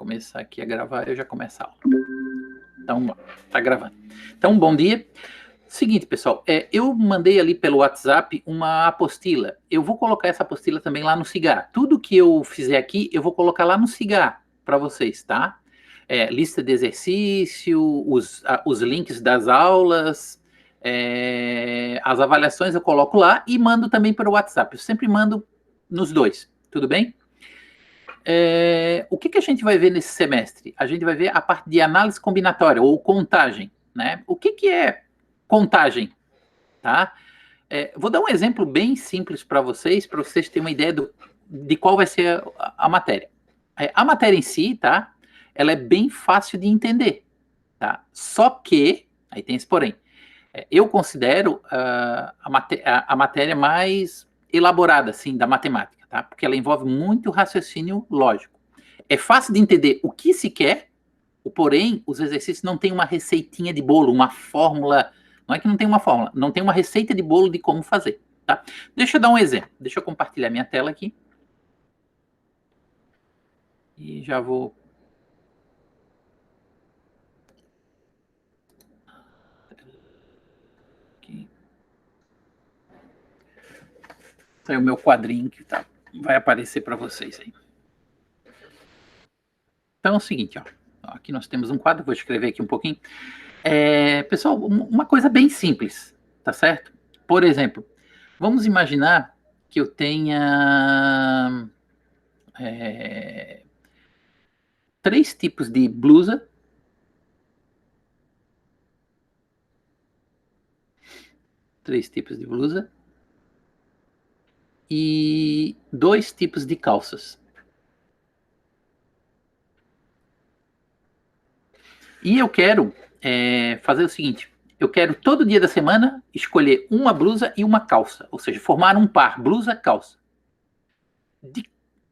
começar aqui a gravar, eu já começo a aula. Então, tá gravando. Então, bom dia. Seguinte, pessoal, eu mandei ali pelo WhatsApp uma apostila. Eu vou colocar essa apostila também lá no Cigar. Tudo que eu fizer aqui, eu vou colocar lá no Cigar para vocês, tá? Lista de exercício, os links das aulas, as avaliações eu coloco lá e mando também pelo WhatsApp. Eu sempre mando nos dois, tudo bem? O que a gente vai ver nesse semestre? A gente vai ver a parte de análise combinatória ou contagem, né? O que é contagem, tá? Vou dar um exemplo bem simples para vocês terem uma ideia de qual vai ser a matéria. A matéria em si, tá? Ela é bem fácil de entender, tá? Só que, aí tem esse porém, eu considero a matéria mais elaborada, assim, da matemática, tá? Porque ela envolve muito raciocínio lógico. É fácil de entender o que se quer, porém, os exercícios não têm uma receitinha de bolo, uma fórmula. Não é que não tem uma fórmula, não tem uma receita de bolo de como fazer, tá? Deixa eu dar um exemplo. Deixa eu compartilhar minha tela aqui. E já vou... Aqui. Então é o meu quadrinho que vai aparecer para vocês aí. Então é o seguinte, ó. Aqui nós temos um quadro, vou escrever aqui um pouquinho. Pessoal, uma coisa bem simples, tá certo? Por exemplo, vamos imaginar que eu tenha 3 tipos de blusa. E 2 tipos de calças. E eu quero fazer o seguinte, eu quero todo dia da semana escolher uma blusa e uma calça, ou seja, formar um par, blusa-calça.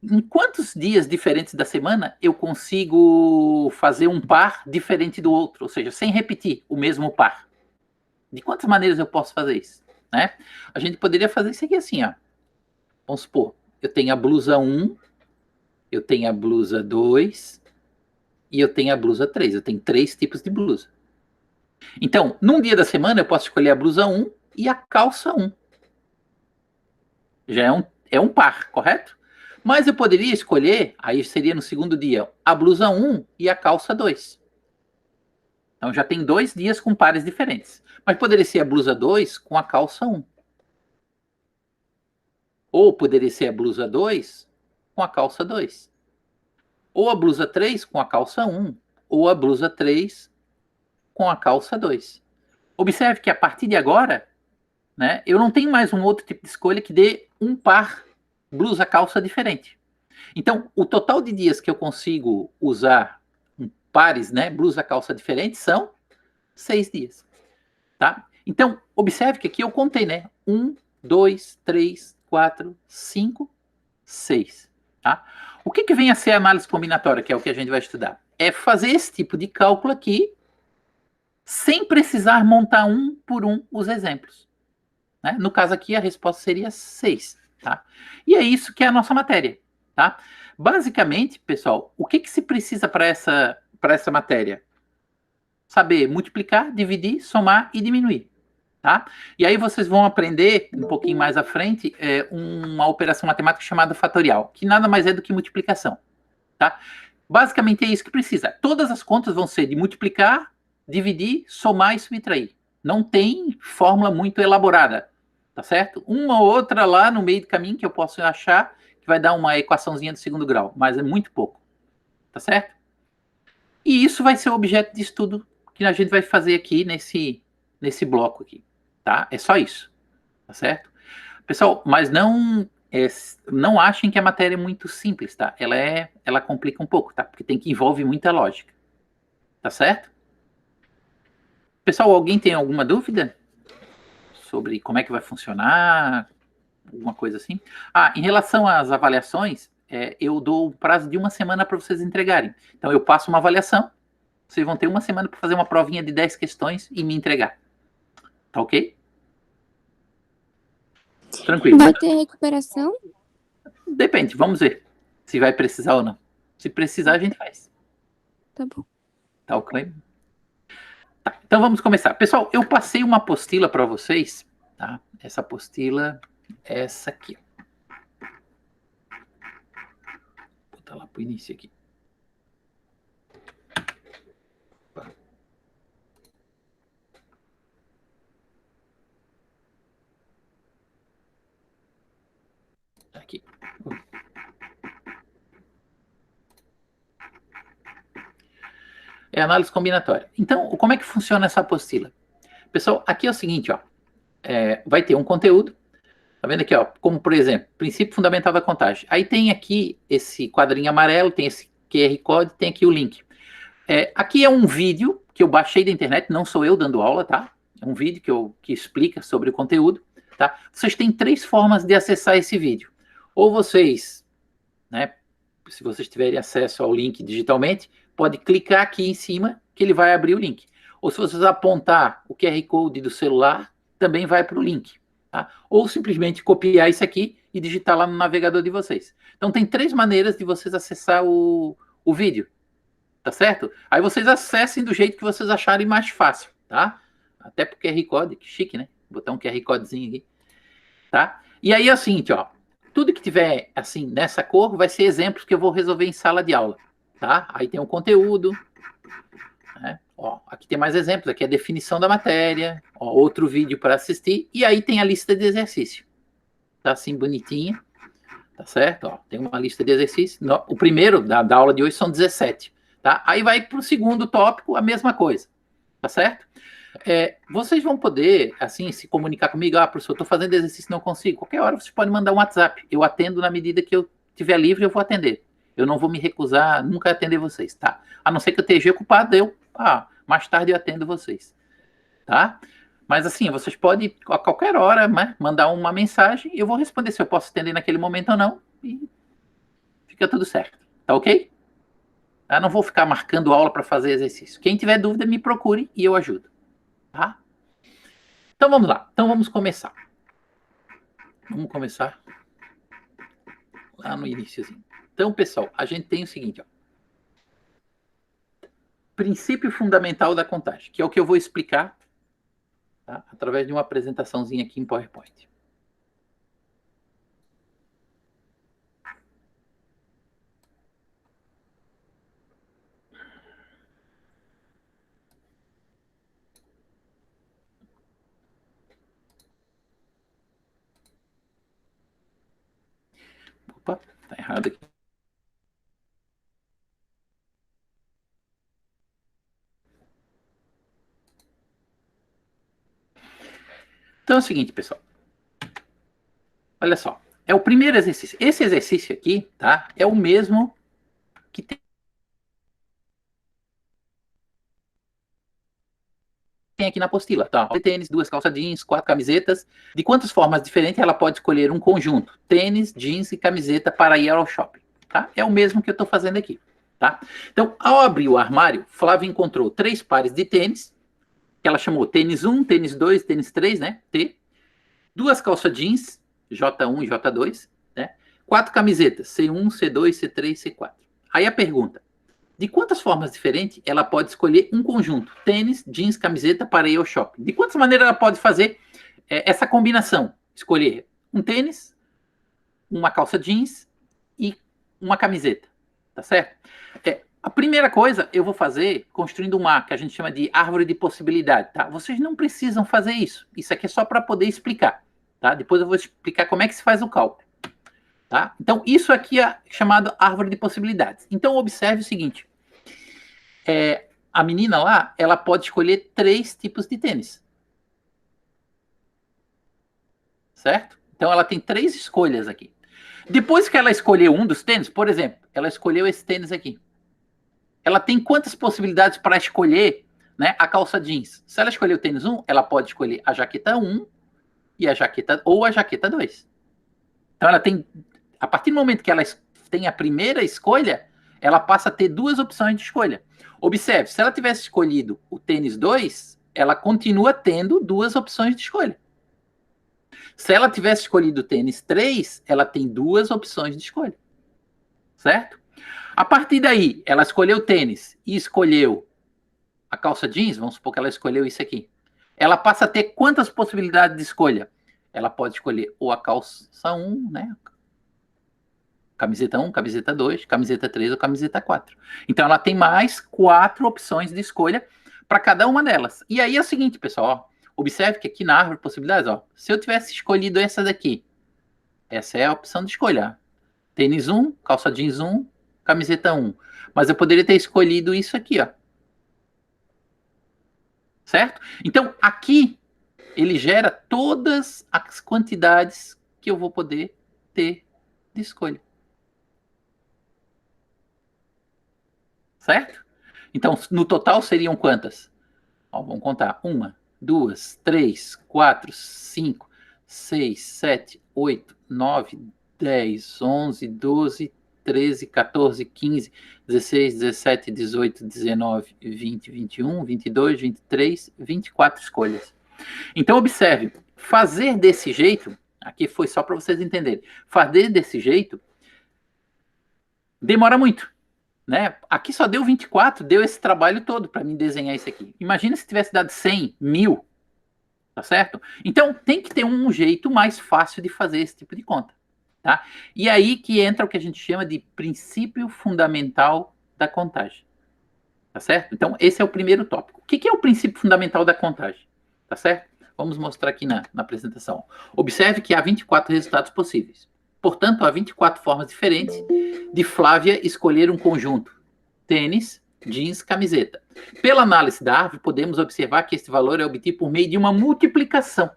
Em quantos dias diferentes da semana eu consigo fazer um par diferente do outro, ou seja, sem repetir o mesmo par? De quantas maneiras eu posso fazer isso? Né? A gente poderia fazer isso aqui assim, ó. Vamos supor, eu tenho a blusa 1, eu tenho a blusa 2 e eu tenho a blusa 3. Eu tenho 3 tipos de blusa. Então, num dia da semana eu posso escolher a blusa 1 e a calça 1. Já é um par, correto? Mas eu poderia escolher, aí seria no segundo dia, a blusa 1 e a calça 2. Então já tem 2 dias com pares diferentes. Mas poderia ser a blusa 2 com a calça 1. Ou poderia ser a blusa 2 com a calça 2. Ou a blusa 3 com a calça 1. Ou a blusa 3 com a calça 2. Observe que a partir de agora, né, eu não tenho mais um outro tipo de escolha que dê um par blusa-calça diferente. Então, o total de dias que eu consigo usar pares, né, blusa-calça diferentes, são 6 dias. Tá? Então, observe que aqui eu contei, né? 1, 2, 3, 4, 5, 6. Tá? O que vem a ser a análise combinatória, que é o que a gente vai estudar? É fazer esse tipo de cálculo aqui, sem precisar montar um por um os exemplos. Né? No caso aqui, a resposta seria 6. Tá? E é isso que é a nossa matéria. Tá? Basicamente, pessoal, o que se precisa para essa matéria? Saber multiplicar, dividir, somar e diminuir. Tá? E aí vocês vão aprender um pouquinho mais à frente uma operação matemática chamada fatorial, que nada mais é do que multiplicação. Tá? Basicamente é isso que precisa. Todas as contas vão ser de multiplicar, dividir, somar e subtrair. Não tem fórmula muito elaborada, tá certo? Uma ou outra lá no meio do caminho que eu posso achar que vai dar uma equaçãozinha de segundo grau, mas é muito pouco, tá certo? E isso vai ser o objeto de estudo que a gente vai fazer aqui nesse bloco aqui, tá? É só isso, tá certo? Pessoal, mas não achem que a matéria é muito simples, tá? Ela complica um pouco, tá? Porque envolve muita lógica, tá certo? Pessoal, alguém tem alguma dúvida sobre como é que vai funcionar? Alguma coisa assim? Em relação às avaliações, eu dou o prazo de 1 semana para vocês entregarem. Então, eu passo uma avaliação, vocês vão ter 1 semana para fazer uma provinha de 10 questões e me entregar. Tá ok? Tranquilo. Vai ter recuperação? Depende, vamos ver se vai precisar ou não. Se precisar, a gente faz. Tá bom. Tá ok? Tá, então vamos começar. Pessoal, eu passei uma apostila para vocês, tá? Essa apostila é essa aqui. Vou botar lá pro início aqui. Aqui. É análise combinatória. Então, como é que funciona essa apostila? Pessoal, aqui é o seguinte, ó. Vai ter um conteúdo. Tá vendo aqui, ó? Como, por exemplo, princípio fundamental da contagem. Aí tem aqui esse quadrinho amarelo, tem esse QR Code, tem aqui o link. Aqui é um vídeo que eu baixei da internet, não sou eu dando aula, tá? É um vídeo que explica sobre o conteúdo, tá? Vocês têm 3 formas de acessar esse vídeo. Ou vocês, né, se vocês tiverem acesso ao link digitalmente, pode clicar aqui em cima que ele vai abrir o link. Ou se vocês apontar o QR Code do celular, também vai para o link. Tá? Ou simplesmente copiar isso aqui e digitar lá no navegador de vocês. Então tem 3 maneiras de vocês acessar o vídeo. Tá certo? Aí vocês acessem do jeito que vocês acharem mais fácil, tá? Até pro QR Code, que chique, né? Botar um QR Codezinho aqui, tá? E aí é o seguinte, ó. Tudo que tiver, assim, nessa cor vai ser exemplos que eu vou resolver em sala de aula, tá? Aí tem o conteúdo, né? Ó, aqui tem mais exemplos, aqui é a definição da matéria, ó, outro vídeo para assistir, e aí tem a lista de exercício. Tá assim, bonitinha, tá certo? Ó, tem uma lista de exercícios. O primeiro da aula de hoje são 17. Tá? Aí vai para o segundo tópico, a mesma coisa, tá certo? Vocês vão poder, assim, se comunicar comigo, professor, estou fazendo exercício e não consigo. Qualquer hora vocês podem mandar um WhatsApp. Eu atendo na medida que eu tiver livre, eu vou atender. Eu não vou me recusar nunca a atender vocês, tá? A não ser que eu esteja ocupado, mais tarde eu atendo vocês, tá? Mas assim, vocês podem, a qualquer hora, né, mandar uma mensagem e eu vou responder se eu posso atender naquele momento ou não e fica tudo certo, tá ok? Eu não vou ficar marcando aula para fazer exercício. Quem tiver dúvida, me procure e eu ajudo. Tá? Então vamos lá. Então vamos começar. Vamos começar lá no iníciozinho. Então, pessoal, a gente tem o seguinte, ó. Princípio fundamental da contagem, que é o que eu vou explicar, tá? Através de uma apresentaçãozinha aqui em PowerPoint. Opa, tá errado aqui. Então é o seguinte, pessoal. Olha só. É o primeiro exercício. Esse exercício aqui, tá? É o mesmo que tem aqui na apostila, tá? Tênis, 2 calças jeans, 4 camisetas. De quantas formas diferentes ela pode escolher um conjunto? Tênis, jeans e camiseta para ir ao shopping, tá? É o mesmo que eu estou fazendo aqui, tá? Então, ao abrir o armário, Flávia encontrou 3 pares de tênis, que ela chamou tênis 1, tênis 2, tênis 3, né? T. 2 calças jeans, J1 e J2, né? 4 camisetas, C1, C2, C3, C4. Aí a pergunta: de quantas formas diferentes ela pode escolher um conjunto? Tênis, jeans, camiseta para ir ao shopping. De quantas maneiras ela pode fazer essa combinação? Escolher um tênis, uma calça jeans e uma camiseta. Tá certo? A primeira coisa eu vou fazer construindo uma que a gente chama de árvore de possibilidade. Tá? Vocês não precisam fazer isso. Isso aqui é só para poder explicar. Tá? Depois eu vou explicar como é que se faz o cálculo. Tá? Então, isso aqui é chamado árvore de possibilidades. Então, observe o seguinte. A menina lá, ela pode escolher 3 tipos de tênis. Certo? Então, ela tem 3 escolhas aqui. Depois que ela escolheu um dos tênis, por exemplo, ela escolheu esse tênis aqui. Ela tem quantas possibilidades para escolher, né, a calça jeans? Se ela escolher o tênis 1, ela pode escolher a jaqueta 1 e a jaqueta 2. Então, ela tem, a partir do momento que ela tem a primeira escolha, ela passa a ter 2 opções de escolha. Observe, se ela tivesse escolhido o tênis 2, ela continua tendo 2 opções de escolha. Se ela tivesse escolhido o tênis 3, ela tem 2 opções de escolha. Certo? A partir daí, ela escolheu tênis e escolheu a calça jeans, vamos supor que ela escolheu isso aqui. Ela passa a ter quantas possibilidades de escolha? Ela pode escolher ou a calça 1, né? Camiseta 1, camiseta 2, camiseta 3 ou camiseta 4. Então ela tem mais 4 opções de escolha para cada uma delas. E aí é o seguinte, pessoal, ó, observe que aqui na árvore de possibilidades, ó, se eu tivesse escolhido essa daqui, essa é a opção de escolha. Tênis 1, calça jeans 1, camiseta 1. Mas eu poderia ter escolhido isso aqui, ó. Certo? Então, aqui, ele gera todas as quantidades que eu vou poder ter de escolha. Certo? Então, no total seriam quantas? Ó, vamos contar. 1, 2, 3, 4, 5, 6, 7, 8, 9, 10, 11, 12, 13, 14, 15, 16, 17, 18, 19, 20, 21, 22, 23, 24 escolhas. Então, observe, fazer desse jeito, aqui foi só para vocês entenderem, fazer desse jeito demora muito, né? Aqui só deu 24, deu esse trabalho todo para mim desenhar isso aqui. Imagina se tivesse dado 100, 1000, tá certo? Então, tem que ter um jeito mais fácil de fazer esse tipo de conta, tá? E aí que entra o que a gente chama de princípio fundamental da contagem, tá certo? Então, esse é o primeiro tópico. O que é o princípio fundamental da contagem, tá certo? Vamos mostrar aqui na apresentação. Observe que há 24 resultados possíveis. Portanto, há 24 formas diferentes de Flávia escolher um conjunto: tênis, jeans, camiseta. Pela análise da árvore, podemos observar que este valor é obtido por meio de uma multiplicação.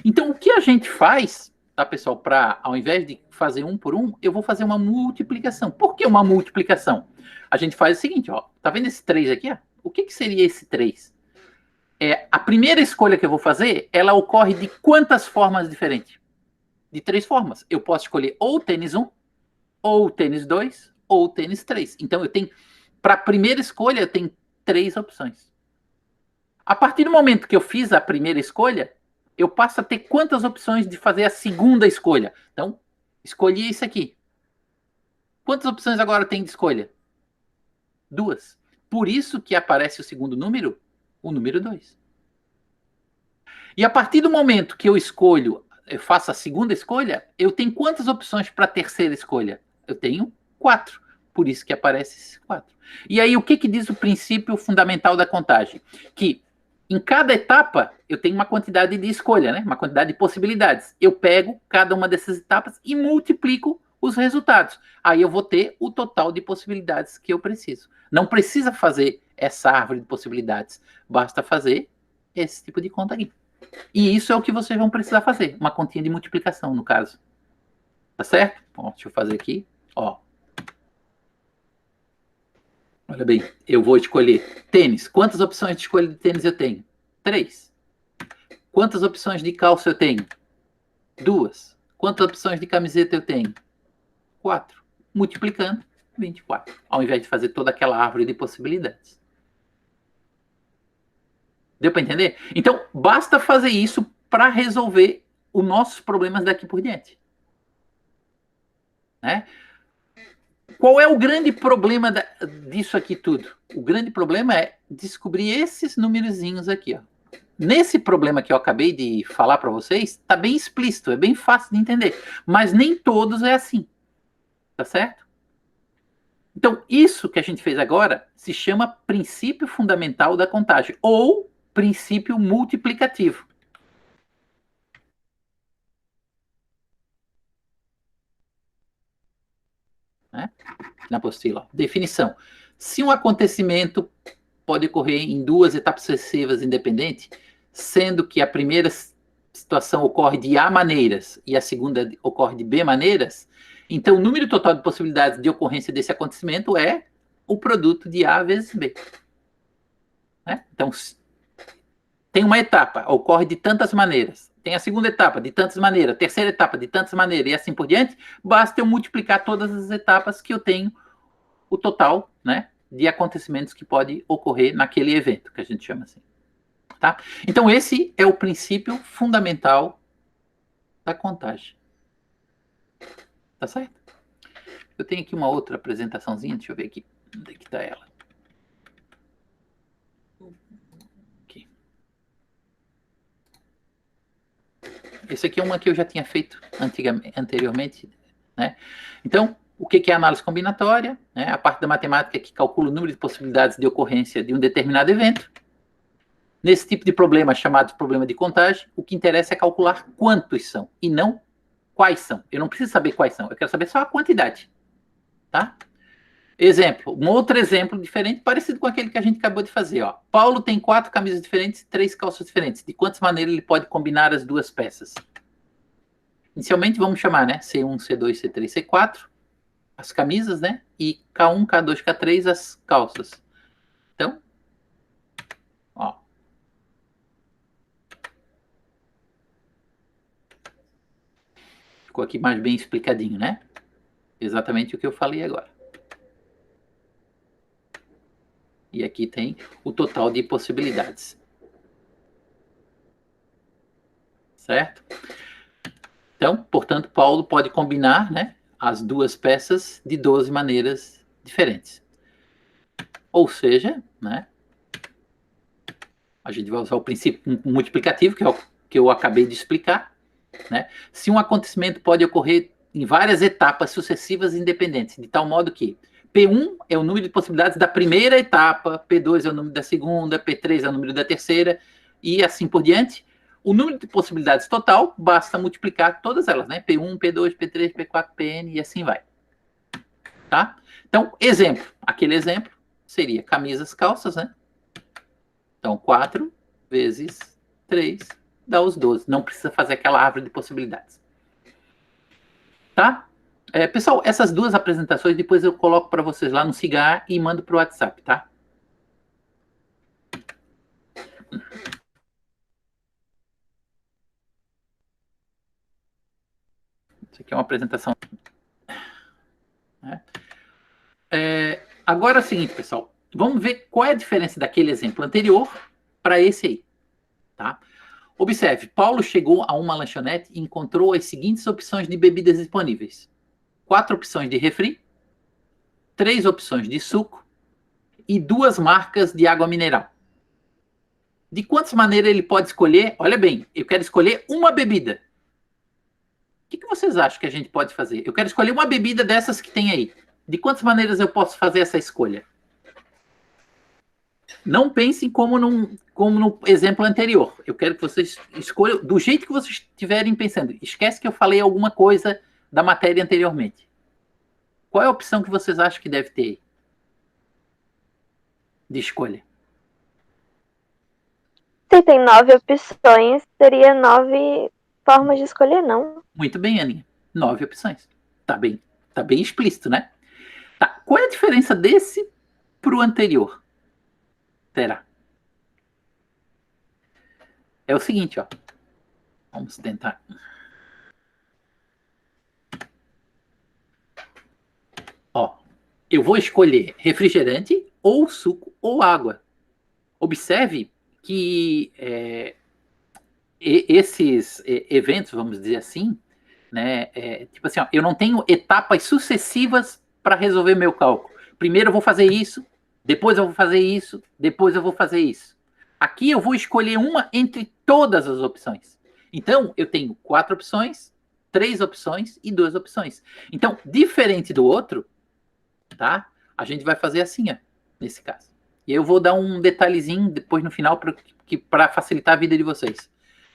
Então, o que a gente faz, tá, pessoal, para ao invés de fazer um por um, eu vou fazer uma multiplicação. Por que uma multiplicação? A gente faz o seguinte, ó, tá vendo esse 3 aqui? Ó? O que seria esse 3? A primeira escolha que eu vou fazer, ela ocorre de quantas formas diferentes? De 3 formas. Eu posso escolher ou tênis 1, ou tênis 2, ou tênis 3. Então, eu tenho, para a primeira escolha, eu tenho 3 opções. A partir do momento que eu fiz a primeira escolha, eu passo a ter quantas opções de fazer a segunda escolha? Então, escolhi isso aqui. Quantas opções agora tem de escolha? 2. Por isso que aparece o segundo número, o número 2. E a partir do momento que eu escolho, eu faço a segunda escolha, eu tenho quantas opções para a terceira escolha? Eu tenho 4. Por isso que aparece esses 4. E aí, o que diz o princípio fundamental da contagem? Que em cada etapa, eu tenho uma quantidade de escolha, né? Uma quantidade de possibilidades. Eu pego cada uma dessas etapas e multiplico os resultados. Aí eu vou ter o total de possibilidades que eu preciso. Não precisa fazer essa árvore de possibilidades. Basta fazer esse tipo de conta aqui. E isso é o que vocês vão precisar fazer. Uma continha de multiplicação, no caso. Tá certo? Bom, deixa eu fazer aqui. Ó. Olha bem, eu vou escolher tênis. Quantas opções de escolha de tênis eu tenho? 3. Quantas opções de calça eu tenho? 2. Quantas opções de camiseta eu tenho? 4. Multiplicando, 24. Ao invés de fazer toda aquela árvore de possibilidades. Deu para entender? Então, basta fazer isso para resolver os nossos problemas daqui por diante. Né? Qual é o grande problema disso aqui tudo? O grande problema é descobrir esses numerozinhos aqui. Ó. Nesse problema que eu acabei de falar para vocês, está bem explícito, é bem fácil de entender. Mas nem todos é assim. Tá certo? Então, isso que a gente fez agora se chama princípio fundamental da contagem, ou princípio multiplicativo. Né? Na apostila. Definição. Se um acontecimento pode ocorrer em 2 etapas sucessivas independentes, sendo que a primeira situação ocorre de A maneiras e a segunda ocorre de B maneiras, então o número total de possibilidades de ocorrência desse acontecimento é o produto de A vezes B. Né? Então, tem uma etapa, ocorre de tantas maneiras. Tem a segunda etapa, de tantas maneiras. A terceira etapa, de tantas maneiras. E assim por diante. Basta eu multiplicar todas as etapas que eu tenho o total, né, de acontecimentos que pode ocorrer naquele evento, que a gente chama assim. Tá? Então, esse é o princípio fundamental da contagem. Tá certo? Eu tenho aqui uma outra apresentaçãozinha, deixa eu ver aqui. Onde é que está ela? Aqui. Esse aqui é uma que eu já tinha feito anteriormente, né? Então, o que é análise combinatória? Né? A parte da matemática que calcula o número de possibilidades de ocorrência de um determinado evento. Nesse tipo de problema, chamado de problema de contagem, o que interessa é calcular quantos são, e não quais são. Eu não preciso saber quais são, eu quero saber só a quantidade. Tá? Exemplo, um outro exemplo diferente, parecido com aquele que a gente acabou de fazer. Ó. Paulo tem 4 camisas diferentes e 3 calças diferentes. De quantas maneiras ele pode combinar as duas peças? Inicialmente, vamos chamar, né? C1, C2, C3, C4, as camisas, né? E K1, K2, K3, as calças. Então, ó. Ficou aqui mais bem explicadinho, né? Exatamente o que eu falei agora. E aqui tem o total de possibilidades. Certo? Então, portanto, Paulo pode combinar, né, as duas peças de 12 maneiras diferentes. Ou seja, né, a gente vai usar o princípio multiplicativo, que é o que eu acabei de explicar. Né? Se um acontecimento pode ocorrer em várias etapas sucessivas independentes, de tal modo que P1 é o número de possibilidades da primeira etapa, P2 é o número da segunda, P3 é o número da terceira, e assim por diante. O número de possibilidades total, basta multiplicar todas elas, né? P1, P2, P3, P4, Pn e assim vai. Tá? Então, exemplo. Aquele exemplo seria camisas, calças, né? Então, 4 vezes 3 dá os 12. Não precisa fazer aquela árvore de possibilidades. Tá? Pessoal, essas duas apresentações depois eu coloco para vocês lá no Cigar e mando para o WhatsApp, tá? Isso aqui é uma apresentação. Né? Agora é o seguinte, pessoal. Vamos ver qual é a diferença daquele exemplo anterior para esse aí. Tá? Observe, Paulo chegou a uma lanchonete e encontrou as seguintes opções de bebidas disponíveis: 4 opções de refri, 3 opções de suco e 2 marcas de água mineral. De quantas maneiras ele pode escolher? Olha bem, eu quero escolher uma bebida. O que vocês acham que a gente pode fazer? Eu quero escolher uma bebida dessas que tem aí. De quantas maneiras eu posso fazer essa escolha? Não pensem como no exemplo anterior. Eu quero que vocês escolham do jeito que vocês estiverem pensando. Esquece que eu falei alguma coisa da matéria anteriormente. Qual é a opção que vocês acham que deve ter de escolha? Se tem 9 opções, seria 9 formas de escolher, não? Muito bem, Aninha. 9 opções. Tá bem explícito, né? Tá. Qual é a diferença desse pro anterior? Terá. É o seguinte, ó. Vamos tentar. Ó, eu vou escolher refrigerante ou suco ou água. Observe que esses eventos, vamos dizer assim, né, tipo assim, ó, eu não tenho etapas sucessivas para resolver meu cálculo. Primeiro eu vou fazer isso, depois eu vou fazer isso, depois eu vou fazer isso. Aqui eu vou escolher uma entre todas as opções. Então, eu tenho 4 opções, 3 opções e 2 opções. Então, diferente do outro, tá? A gente vai fazer assim, ó, nesse caso. E eu vou dar um detalhezinho depois no final para facilitar a vida de vocês.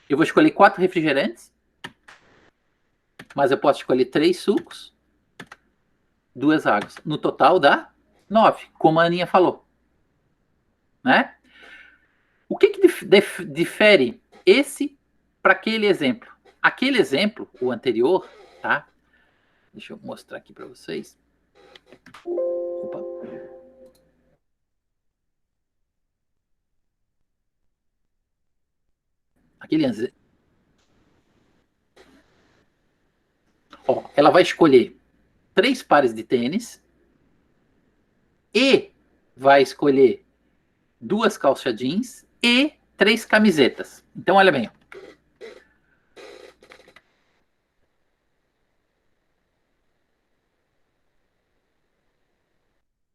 Eu vou escolher 4 refrigerantes, mas eu posso escolher 3 sucos, 2 águas. No total dá 9, como a Aninha falou. Né? O que difere esse para aquele exemplo? Aquele exemplo, o anterior, tá? Deixa eu mostrar aqui para vocês. Opa. Aquele ó, ela vai escolher 3 pares de tênis e vai escolher 2 calças jeans e 3 camisetas. Então, olha bem.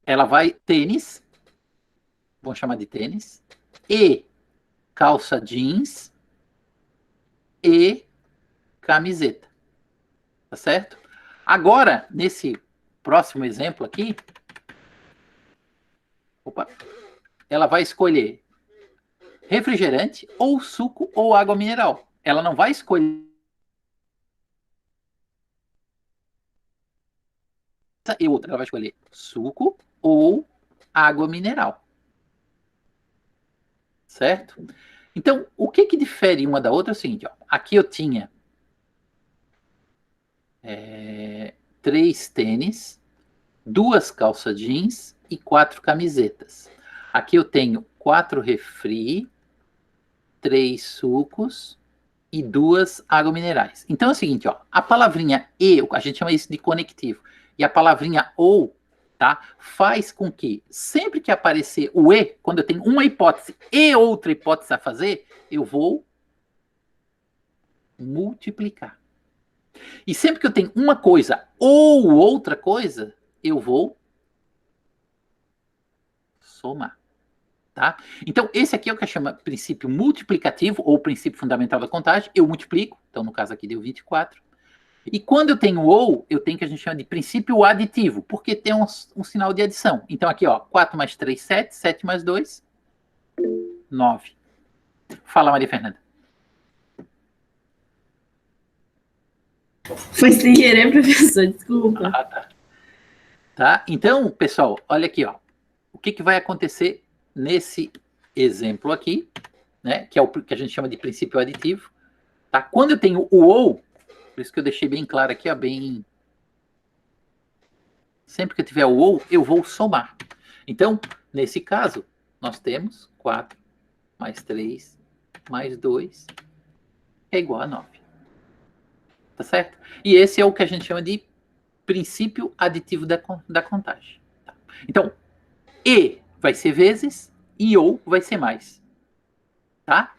ela vai tênis, vamos chamar de tênis, e calça jeans e camiseta, tá certo? Agora, nesse próximo exemplo aqui, opa, ela vai escolher refrigerante ou suco ou água mineral. Ela não vai escolher e outra, ela vai escolher suco ou água mineral, certo? Então, o que que difere uma da outra é o seguinte, ó, aqui eu tinha 3 tênis, 2 calças jeans e 4 camisetas. Aqui eu tenho 4 refri, 3 sucos e 2 águas minerais. Então é o seguinte, ó, a palavrinha e, a gente chama isso de conectivo, e a palavrinha ou, tá, faz com que sempre que aparecer o e, quando eu tenho uma hipótese e outra hipótese a fazer, eu vou multiplicar. E sempre que eu tenho uma coisa ou outra coisa, eu vou somar. Tá? Então, esse aqui é o que chama princípio multiplicativo ou princípio fundamental da contagem. Eu multiplico, então no caso aqui deu 24. E quando eu tenho ou, eu tenho o que a gente chama de princípio aditivo, porque tem um sinal de adição. Então aqui, ó, 4 mais 3, 7, 7 mais 2, 9. Fala, Maria Fernanda. Foi sem querer, professor, desculpa. Ah, tá. Tá? Então, pessoal, olha aqui, ó. O que, que vai acontecer nesse exemplo aqui, né? Que é o que a gente chama de princípio aditivo. Tá? Quando eu tenho o ou, por isso que eu deixei bem claro aqui, ó, bem. Sempre que eu tiver o ou, eu vou somar. Então, nesse caso, nós temos 4 mais 3 mais 2 é igual a 9. Tá certo? E esse é o que a gente chama de princípio aditivo da contagem. Tá? Então, e vai ser vezes e ou vai ser mais. Tá?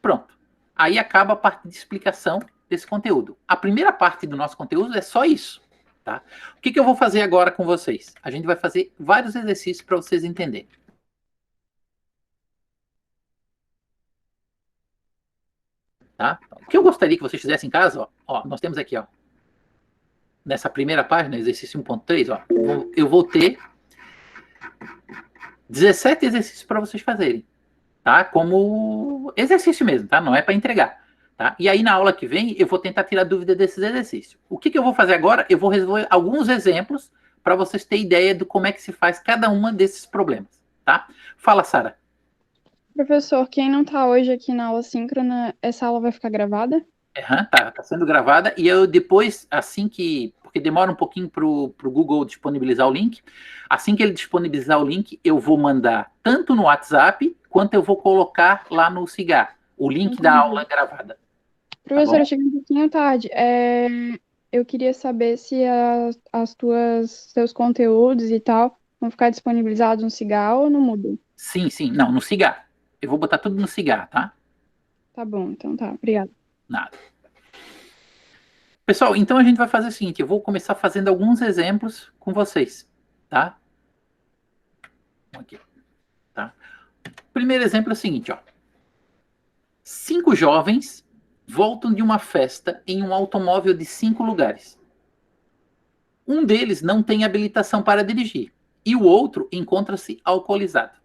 Pronto. Aí acaba a parte de explicação desse conteúdo. A primeira parte do nosso conteúdo é só isso. Tá? O que, que eu vou fazer agora com vocês? A gente vai fazer vários exercícios para vocês entenderem. Tá? O que eu gostaria que vocês fizessem em casa, ó, nós temos aqui, ó, nessa primeira página, exercício 1.3, ó, eu vou ter 17 exercícios para vocês fazerem, tá? Como exercício mesmo, tá? Não é para entregar, tá? E aí na aula que vem eu vou tentar tirar dúvida desses exercícios. O que, que eu vou fazer agora? Eu vou resolver alguns exemplos para vocês terem ideia de como é que se faz cada uma desses problemas, tá? Fala, Sara. Professor, quem não tá hoje aqui na aula síncrona, essa aula vai ficar gravada? Tá sendo gravada e eu depois, assim que. Porque demora um pouquinho para o Google disponibilizar o link. Assim que ele disponibilizar o link, eu vou mandar tanto no WhatsApp quanto eu vou colocar lá no Cigar o link Entendi. da aula gravada. Professor, bom? eu cheguei um pouquinho tarde. Eu queria saber se seus conteúdos e tal vão ficar disponibilizados no Cigal ou no Moodle. Sim, sim. Não, no Cigar. Eu vou botar tudo no Cigar, tá? Tá bom, então tá. Obrigada. Nada. Pessoal, então a gente vai fazer o seguinte: eu vou começar fazendo alguns exemplos com vocês, tá? Aqui, tá? O primeiro exemplo é o seguinte, ó. 5 jovens voltam de uma festa em um automóvel de 5 lugares. Um deles não tem habilitação para dirigir e o outro encontra-se alcoolizado.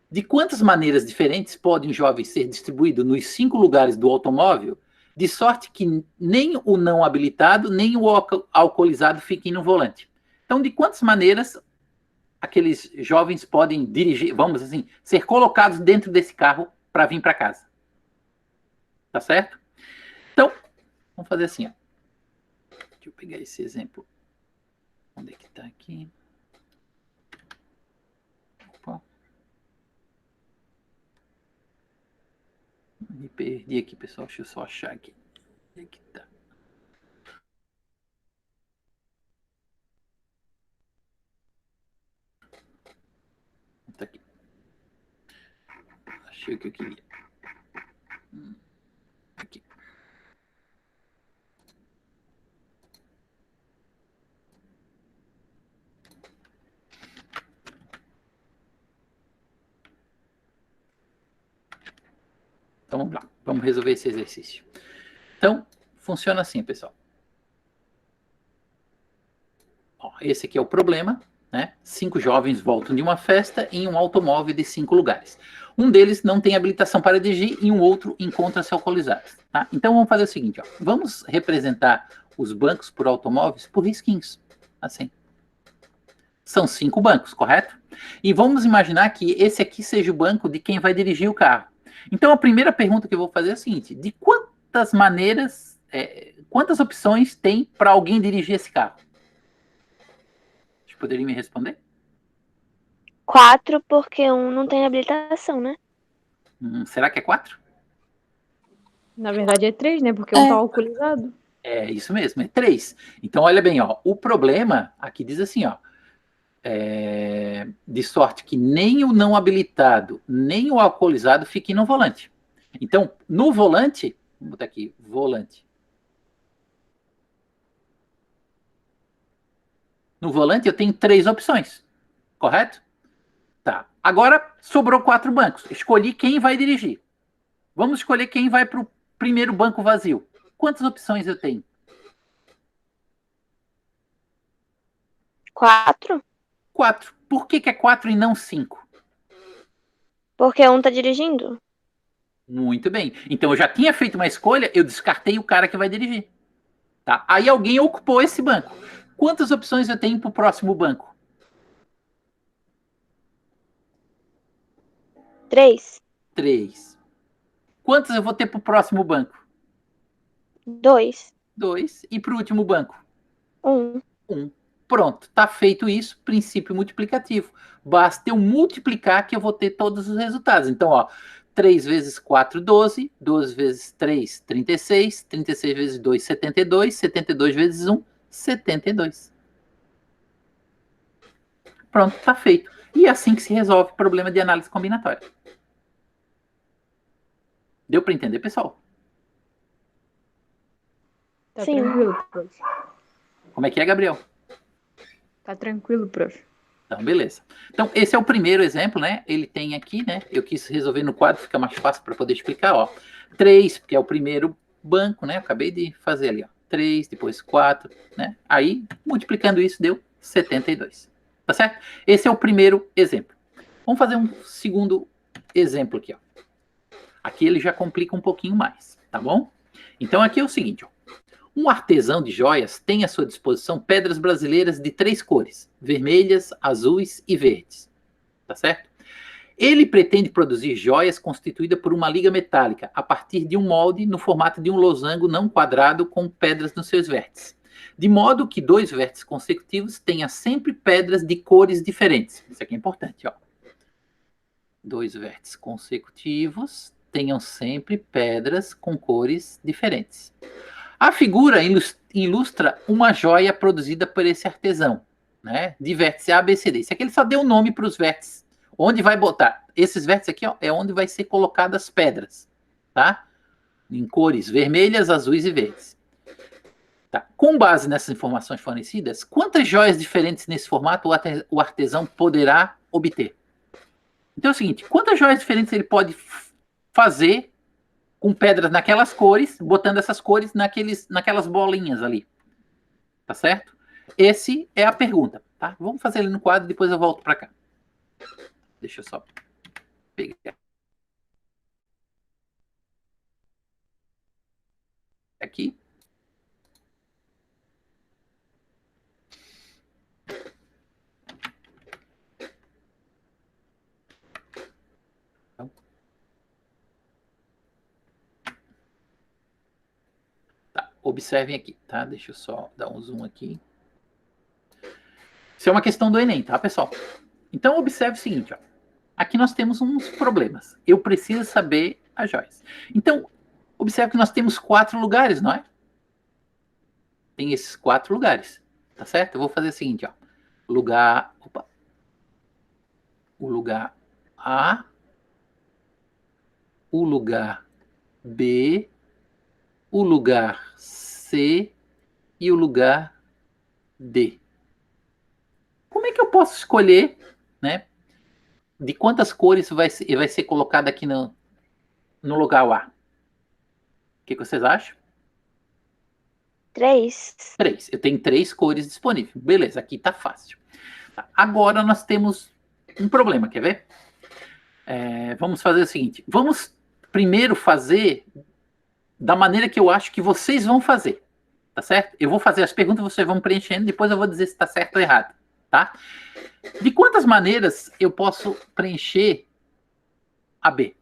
De quantas maneiras diferentes podem jovens ser distribuídos nos 5 lugares do automóvel, de sorte que nem o não habilitado nem o alcoolizado fiquem no volante? Então, de quantas maneiras aqueles jovens podem dirigir, vamos assim, ser colocados dentro desse carro para vir para casa? Tá certo? Então, vamos fazer assim, ó. Deixa eu pegar esse exemplo. Onde é que tá aqui? Opa. Me perdi aqui, pessoal. Deixa eu só achar aqui. Onde é que tá? Tá aqui. Achei o que eu queria. Aqui. Então vamos lá, vamos resolver esse exercício. Então, funciona assim, pessoal. Ó, esse aqui é o problema, né? 5 jovens voltam de uma festa em um automóvel de 5 lugares. Um deles não tem habilitação para dirigir e um outro encontra-se alcoolizado. Tá? Então vamos fazer o seguinte, ó. Vamos representar os bancos por automóveis por risquinhos, assim. São 5 bancos, correto? E vamos imaginar que esse aqui seja o banco de quem vai dirigir o carro. Então a primeira pergunta que eu vou fazer é a seguinte: de quantas maneiras, quantas opções tem para alguém dirigir esse carro? Vocês poderiam me responder? 4, porque um não tem habilitação, né? Será que é 4? Na verdade é 3, né? Porque um tá alcoolizado. É isso mesmo, é 3. Então olha bem, ó, o problema aqui diz assim, ó, de sorte que nem o não habilitado, nem o alcoolizado fiquem no volante. Então, no volante, vou botar aqui, volante. No volante eu tenho 3 opções, correto? Tá. Agora sobrou 4 bancos. Escolhi quem vai dirigir. Vamos escolher quem vai para o primeiro banco vazio. Quantas opções eu tenho? 4, 4. Por que é 4 e não 5? porque um tá dirigindo. Muito bem. Então eu já tinha feito uma escolha, eu descartei o cara que vai dirigir. Tá? Aí alguém ocupou esse banco. Quantas opções eu tenho para o próximo banco? 3, 3. Quantas eu vou ter para o próximo banco? 2, 2. E para o último banco? 1. 1. Pronto, está feito isso, princípio multiplicativo. Basta eu multiplicar que eu vou ter todos os resultados. Então, ó, 3 vezes 4, 12. 12 vezes 3, 36. 36 vezes 2, 72. 72 vezes 1, 72. Pronto, está feito. E é assim que se resolve o problema de análise combinatória. Deu para entender, pessoal? Tá Sim. tranquilo, prof. Como é que é, Gabriel? Tá tranquilo, prof. Então, beleza. Então, esse é o primeiro exemplo, né? Ele tem aqui, né? Eu quis resolver no quadro, fica mais fácil para poder explicar, ó. 3, que é o primeiro banco, né? Eu acabei de fazer ali, ó. 3, depois 4, né? Aí, multiplicando isso, deu 72. Tá certo? Esse é o primeiro exemplo. Vamos fazer um segundo exemplo aqui, ó. Aqui ele já complica um pouquinho mais, tá bom? Então, aqui é o seguinte, ó. Um artesão de joias tem à sua disposição pedras brasileiras de 3 cores: vermelhas, azuis e verdes. Tá certo? Ele pretende produzir joias constituídas por uma liga metálica a partir de um molde no formato de um losango não quadrado com pedras nos seus vértices, de modo que 2 vértices consecutivos tenham sempre pedras de cores diferentes. Isso aqui é importante, ó. 2 vértices consecutivos tenham sempre pedras com cores diferentes. A figura ilustra uma joia produzida por esse artesão, né? De vértice A, B, C, D. Isso aqui ele só deu nome para os vértices. Onde vai botar? Esses vértices aqui, ó, é onde vai ser colocadas as pedras, tá? Em cores vermelhas, azuis e verdes. Tá. Com base nessas informações fornecidas, quantas joias diferentes nesse formato o artesão poderá obter? Então é o seguinte, quantas joias diferentes ele pode fazer com pedras naquelas cores, botando essas cores naquelas bolinhas ali. Tá certo? Esse é a pergunta, tá? Vamos fazer ele no quadro, depois eu volto para cá. Deixa eu só pegar aqui. Tá, observem aqui, tá? Deixa eu só dar um zoom aqui. Isso é uma questão do Enem, tá, pessoal? Então, observe o seguinte, ó. Aqui nós temos uns problemas. Eu preciso saber as joias. Então, observe que nós temos 4 lugares, não é? Tem esses 4 lugares, tá certo? Eu vou fazer o seguinte, ó. Lugar... Opa. O lugar A, o lugar B, o lugar C e o lugar D. Como é que eu posso escolher, né? De quantas cores vai ser colocado aqui no lugar o A? O que vocês acham? 3. 3. Eu tenho 3 cores disponíveis. Beleza, aqui tá fácil. Tá. Agora nós temos um problema, quer ver? Vamos fazer o seguinte. Vamos primeiro fazer da maneira que eu acho que vocês vão fazer. Tá certo? Eu vou fazer as perguntas, vocês vão preenchendo, depois eu vou dizer se está certo ou errado. Tá? De quantas maneiras eu posso preencher a B?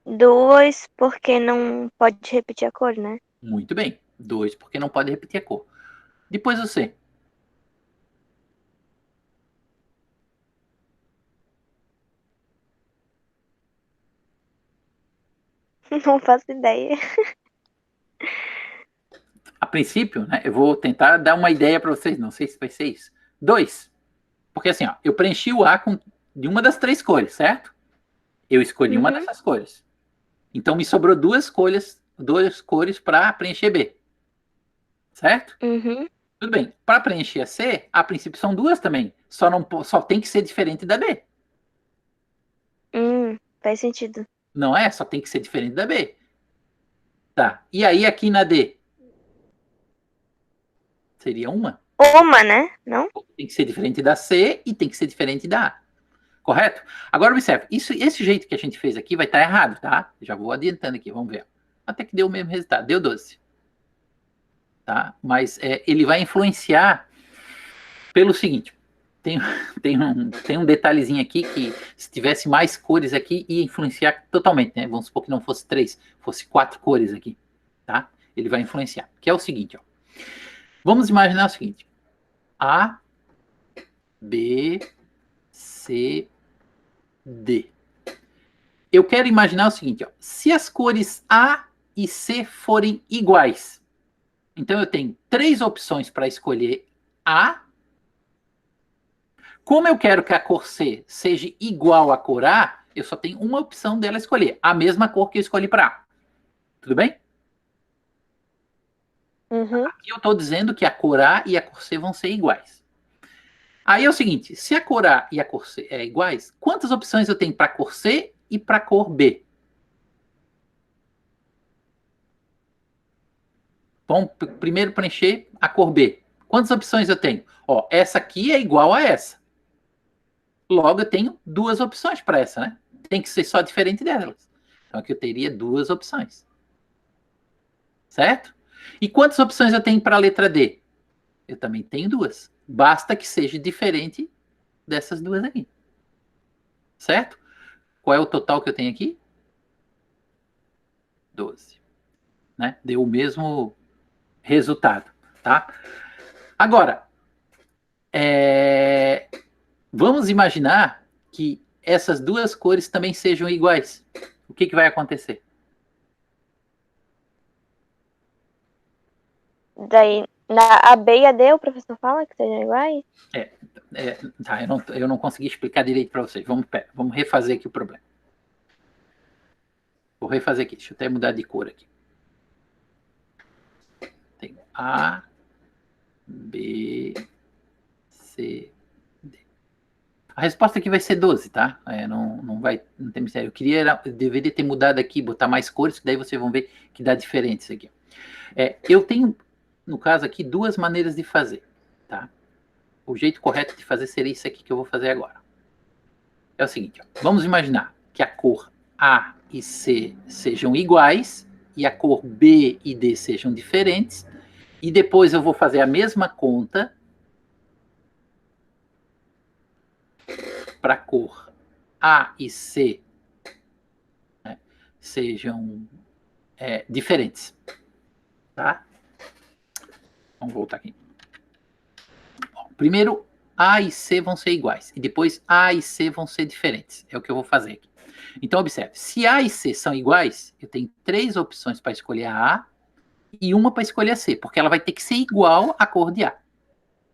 Duas, porque não pode repetir a cor, né? Muito bem. 2, porque não pode repetir a cor. Depois o C. Não faço ideia. A princípio, né, eu vou tentar dar uma ideia para vocês. Não sei se vai ser isso. 2. Porque assim, ó, eu preenchi o A de uma das 3 cores, certo? Eu escolhi uma dessas cores. Então me sobrou duas cores para preencher B. Certo? Uhum. Tudo bem. Para preencher a C, a princípio são duas também. Só tem que ser diferente da B. Faz sentido. Não é? Só tem que ser diferente da B. Tá. E aí aqui na D? Seria uma? Uma, né? Não? Tem que ser diferente da C e tem que ser diferente da A. Correto? Agora observe, esse jeito que a gente fez aqui vai estar errado, tá? Já vou adiantando aqui, vamos ver. Até que deu o mesmo resultado, deu 12. Tá? Mas ele vai influenciar pelo seguinte, tem um detalhezinho aqui que se tivesse mais cores aqui ia influenciar totalmente, né? Vamos supor que não fosse 3, fosse 4 cores aqui, tá? Ele vai influenciar, que é o seguinte, ó. Vamos imaginar o seguinte, A, B, C, D. Eu quero imaginar o seguinte, ó, se as cores A e C forem iguais, então eu tenho 3 opções para escolher A. Como eu quero que a cor C seja igual à cor A, eu só tenho uma opção dela escolher, a mesma cor que eu escolhi para A. Tudo bem? Uhum. Aqui eu estou dizendo que a cor A e a cor C vão ser iguais. Aí é o seguinte, se a cor A e a cor C é iguais, quantas opções eu tenho para a cor C e para a cor B? Vamos primeiro preencher a cor B. Quantas opções eu tenho? Ó, essa aqui é igual a essa. Logo, eu tenho 2 opções para essa, né? Tem que ser só diferente delas. Então, aqui eu teria 2 opções. Certo? E quantas opções eu tenho para a letra D? Eu também tenho 2. Basta que seja diferente dessas 2 aqui. Certo? Qual é o total que eu tenho aqui? 12. Né? Deu o mesmo resultado. Tá? Agora, vamos imaginar que essas 2 cores também sejam iguais. O que vai acontecer? Daí, na A, B e a D, o professor fala que sejam iguais? Tá, eu não consegui explicar direito para vocês. Vamos refazer aqui o problema. Vou refazer aqui. Deixa eu até mudar de cor aqui. Tem A, B, C, D. A resposta aqui vai ser 12, tá? Não tem mistério. Eu deveria ter mudado aqui, botar mais cores, que daí vocês vão ver que dá diferente isso aqui. Eu tenho, no caso aqui, 2 maneiras de fazer, tá? O jeito correto de fazer seria isso aqui que eu vou fazer agora. É o seguinte, ó, vamos imaginar que a cor A e C sejam iguais e a cor B e D sejam diferentes. E depois eu vou fazer a mesma conta para a cor A e C, né, sejam diferentes. Tá? Vamos voltar aqui. Bom, primeiro, A e C vão ser iguais. E depois, A e C vão ser diferentes. É o que eu vou fazer aqui. Então, observe. Se A e C são iguais, eu tenho 3 opções para escolher a A e uma para escolher a C, porque ela vai ter que ser igual à cor de A.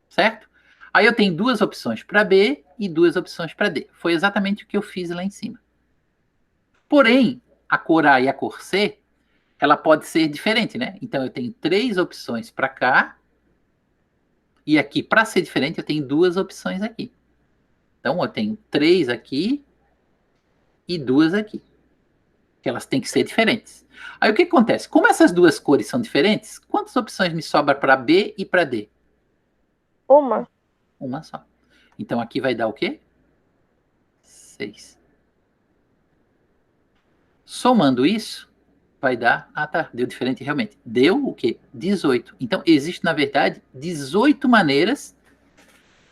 Certo? Aí eu tenho 2 opções para B e 2 opções para D. Foi exatamente o que eu fiz lá em cima. Porém, a cor A e a cor C, ela pode ser diferente, né? Então, eu tenho 3 opções para cá. E aqui, para ser diferente, eu tenho 2 opções aqui. Então, eu tenho 3 aqui e 2 aqui. Que elas têm que ser diferentes. Aí o que acontece? Como essas duas cores são diferentes, quantas opções me sobra para B e para D? Uma. Uma só. Então aqui vai dar o quê? 6. Somando isso, vai dar... Ah, tá, deu diferente realmente. Deu o quê? 18. Então existe, na verdade, 18 maneiras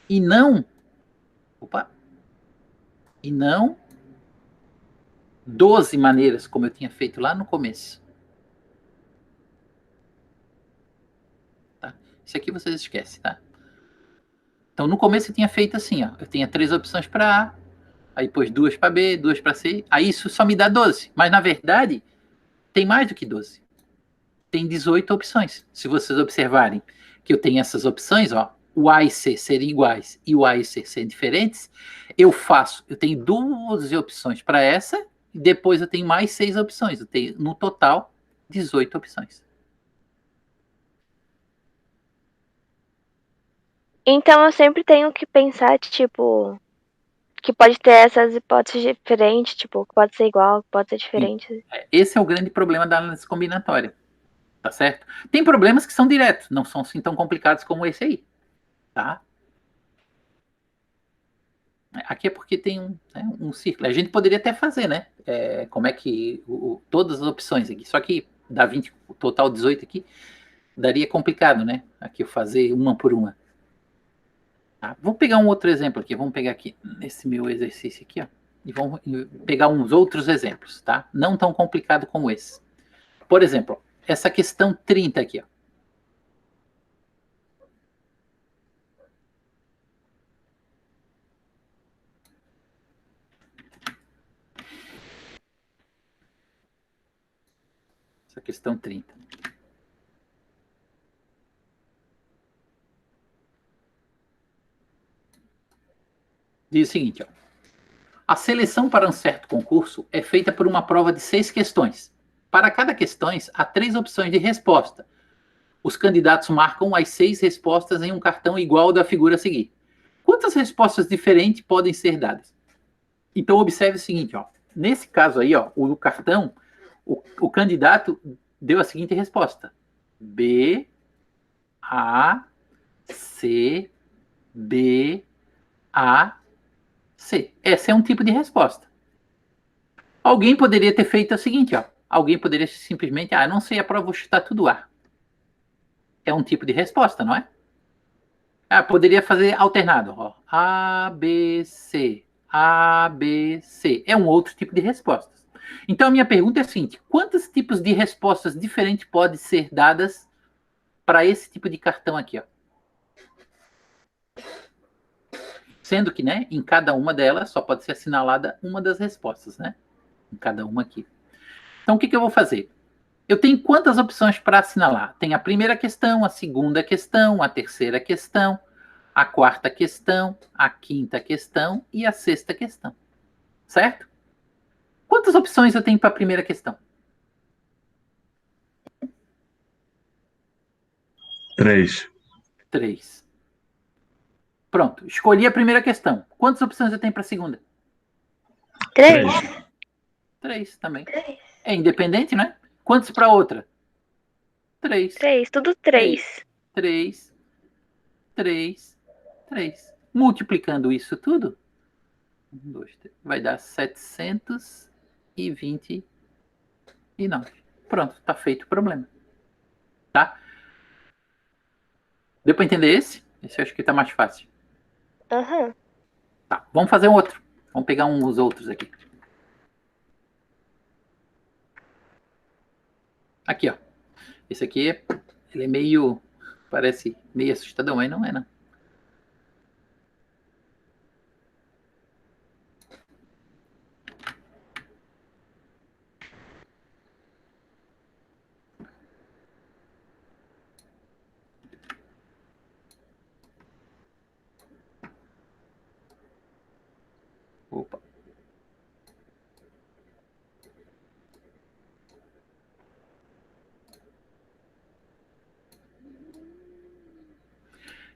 e não... Opa! E não 12 maneiras, como eu tinha feito lá no começo. Tá? Isso aqui vocês esquecem, tá? Então, no começo eu tinha feito assim, ó. Eu tinha 3 opções para A, aí depois 2 para B, 2 para C. Aí isso só me dá 12. Mas, na verdade, tem mais do que 12. Tem 18 opções. Se vocês observarem que eu tenho essas opções, ó, o A e C serem iguais e o A e C serem diferentes, eu tenho 12 opções para essa, e depois eu tenho mais 6 opções. Eu tenho, no total, 18 opções. Então eu sempre tenho que pensar, tipo, que pode ter essas hipóteses diferentes, tipo, que pode ser igual, que pode ser diferente. Esse é o grande problema da análise combinatória. Tá certo? Tem problemas que são diretos, não são assim tão complicados como esse aí, tá? Aqui é porque tem um círculo. A gente poderia até fazer, né? Como é que todas as opções aqui, só que dá 20, o total 18 aqui, daria complicado, né? Aqui eu fazer uma por uma. Tá? Vou pegar um outro exemplo aqui, vamos pegar aqui nesse meu exercício aqui, ó, e vamos pegar uns outros exemplos, tá? Não tão complicado como esse. Por exemplo, essa questão 30 aqui, ó. Essa questão 30. Diz o seguinte, ó. A seleção para um certo concurso é feita por uma prova de 6 questões. Para cada questão, há 3 opções de resposta. Os candidatos marcam as 6 respostas em um cartão igual ao da figura a seguir. Quantas respostas diferentes podem ser dadas? Então, observe o seguinte, ó. Nesse caso aí, ó, o cartão, o candidato deu a seguinte resposta. B, A, C, B, A, C. Esse é um tipo de resposta. Alguém poderia ter feito o seguinte, ó. Alguém poderia simplesmente, não sei a prova, vou chutar tudo A. É um tipo de resposta, não é? Poderia fazer alternado, ó. A, B, C. A, B, C. É um outro tipo de resposta. Então, a minha pergunta é a seguinte: quantos tipos de respostas diferentes podem ser dadas para esse tipo de cartão aqui, ó? Sendo que, né, em cada uma delas só pode ser assinalada uma das respostas, né? Em cada uma aqui. Então, o que eu vou fazer? Eu tenho quantas opções para assinalar? Tem a primeira questão, a segunda questão, a terceira questão, a quarta questão, a quinta questão e a sexta questão. Certo? Quantas opções eu tenho para a primeira questão? 3. 3. Pronto, escolhi a primeira questão. Quantas opções eu tenho para a segunda? 3. 3 também. É independente, né? Quantos para a outra? 3. 3, tudo 3. 3, 3, 3. Multiplicando isso tudo, 1, 2, 3, vai dar 729. Pronto, tá feito o problema. Tá? Deu para entender esse? Esse eu acho que tá mais fácil. Aham. Tá, vamos fazer um outro. Vamos pegar uns outros aqui. Aqui, ó. Esse aqui, ele é meio... Parece meio assustador, mas não é, não. Opa.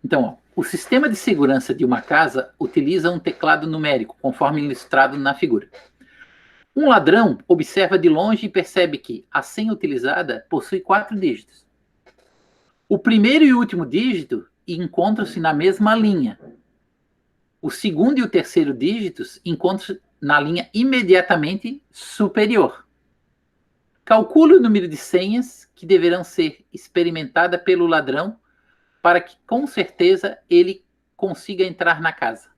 Então, ó, O sistema de segurança de uma casa utiliza um teclado numérico, conforme ilustrado na figura. Um ladrão observa de longe e percebe que a senha utilizada possui 4 dígitos. O primeiro e o último dígito encontram-se na mesma linha. O segundo e o terceiro dígitos encontram-se na linha imediatamente superior. Calcule o número de senhas que deverão ser experimentadas pelo ladrão para que, com certeza, ele consiga entrar na casa.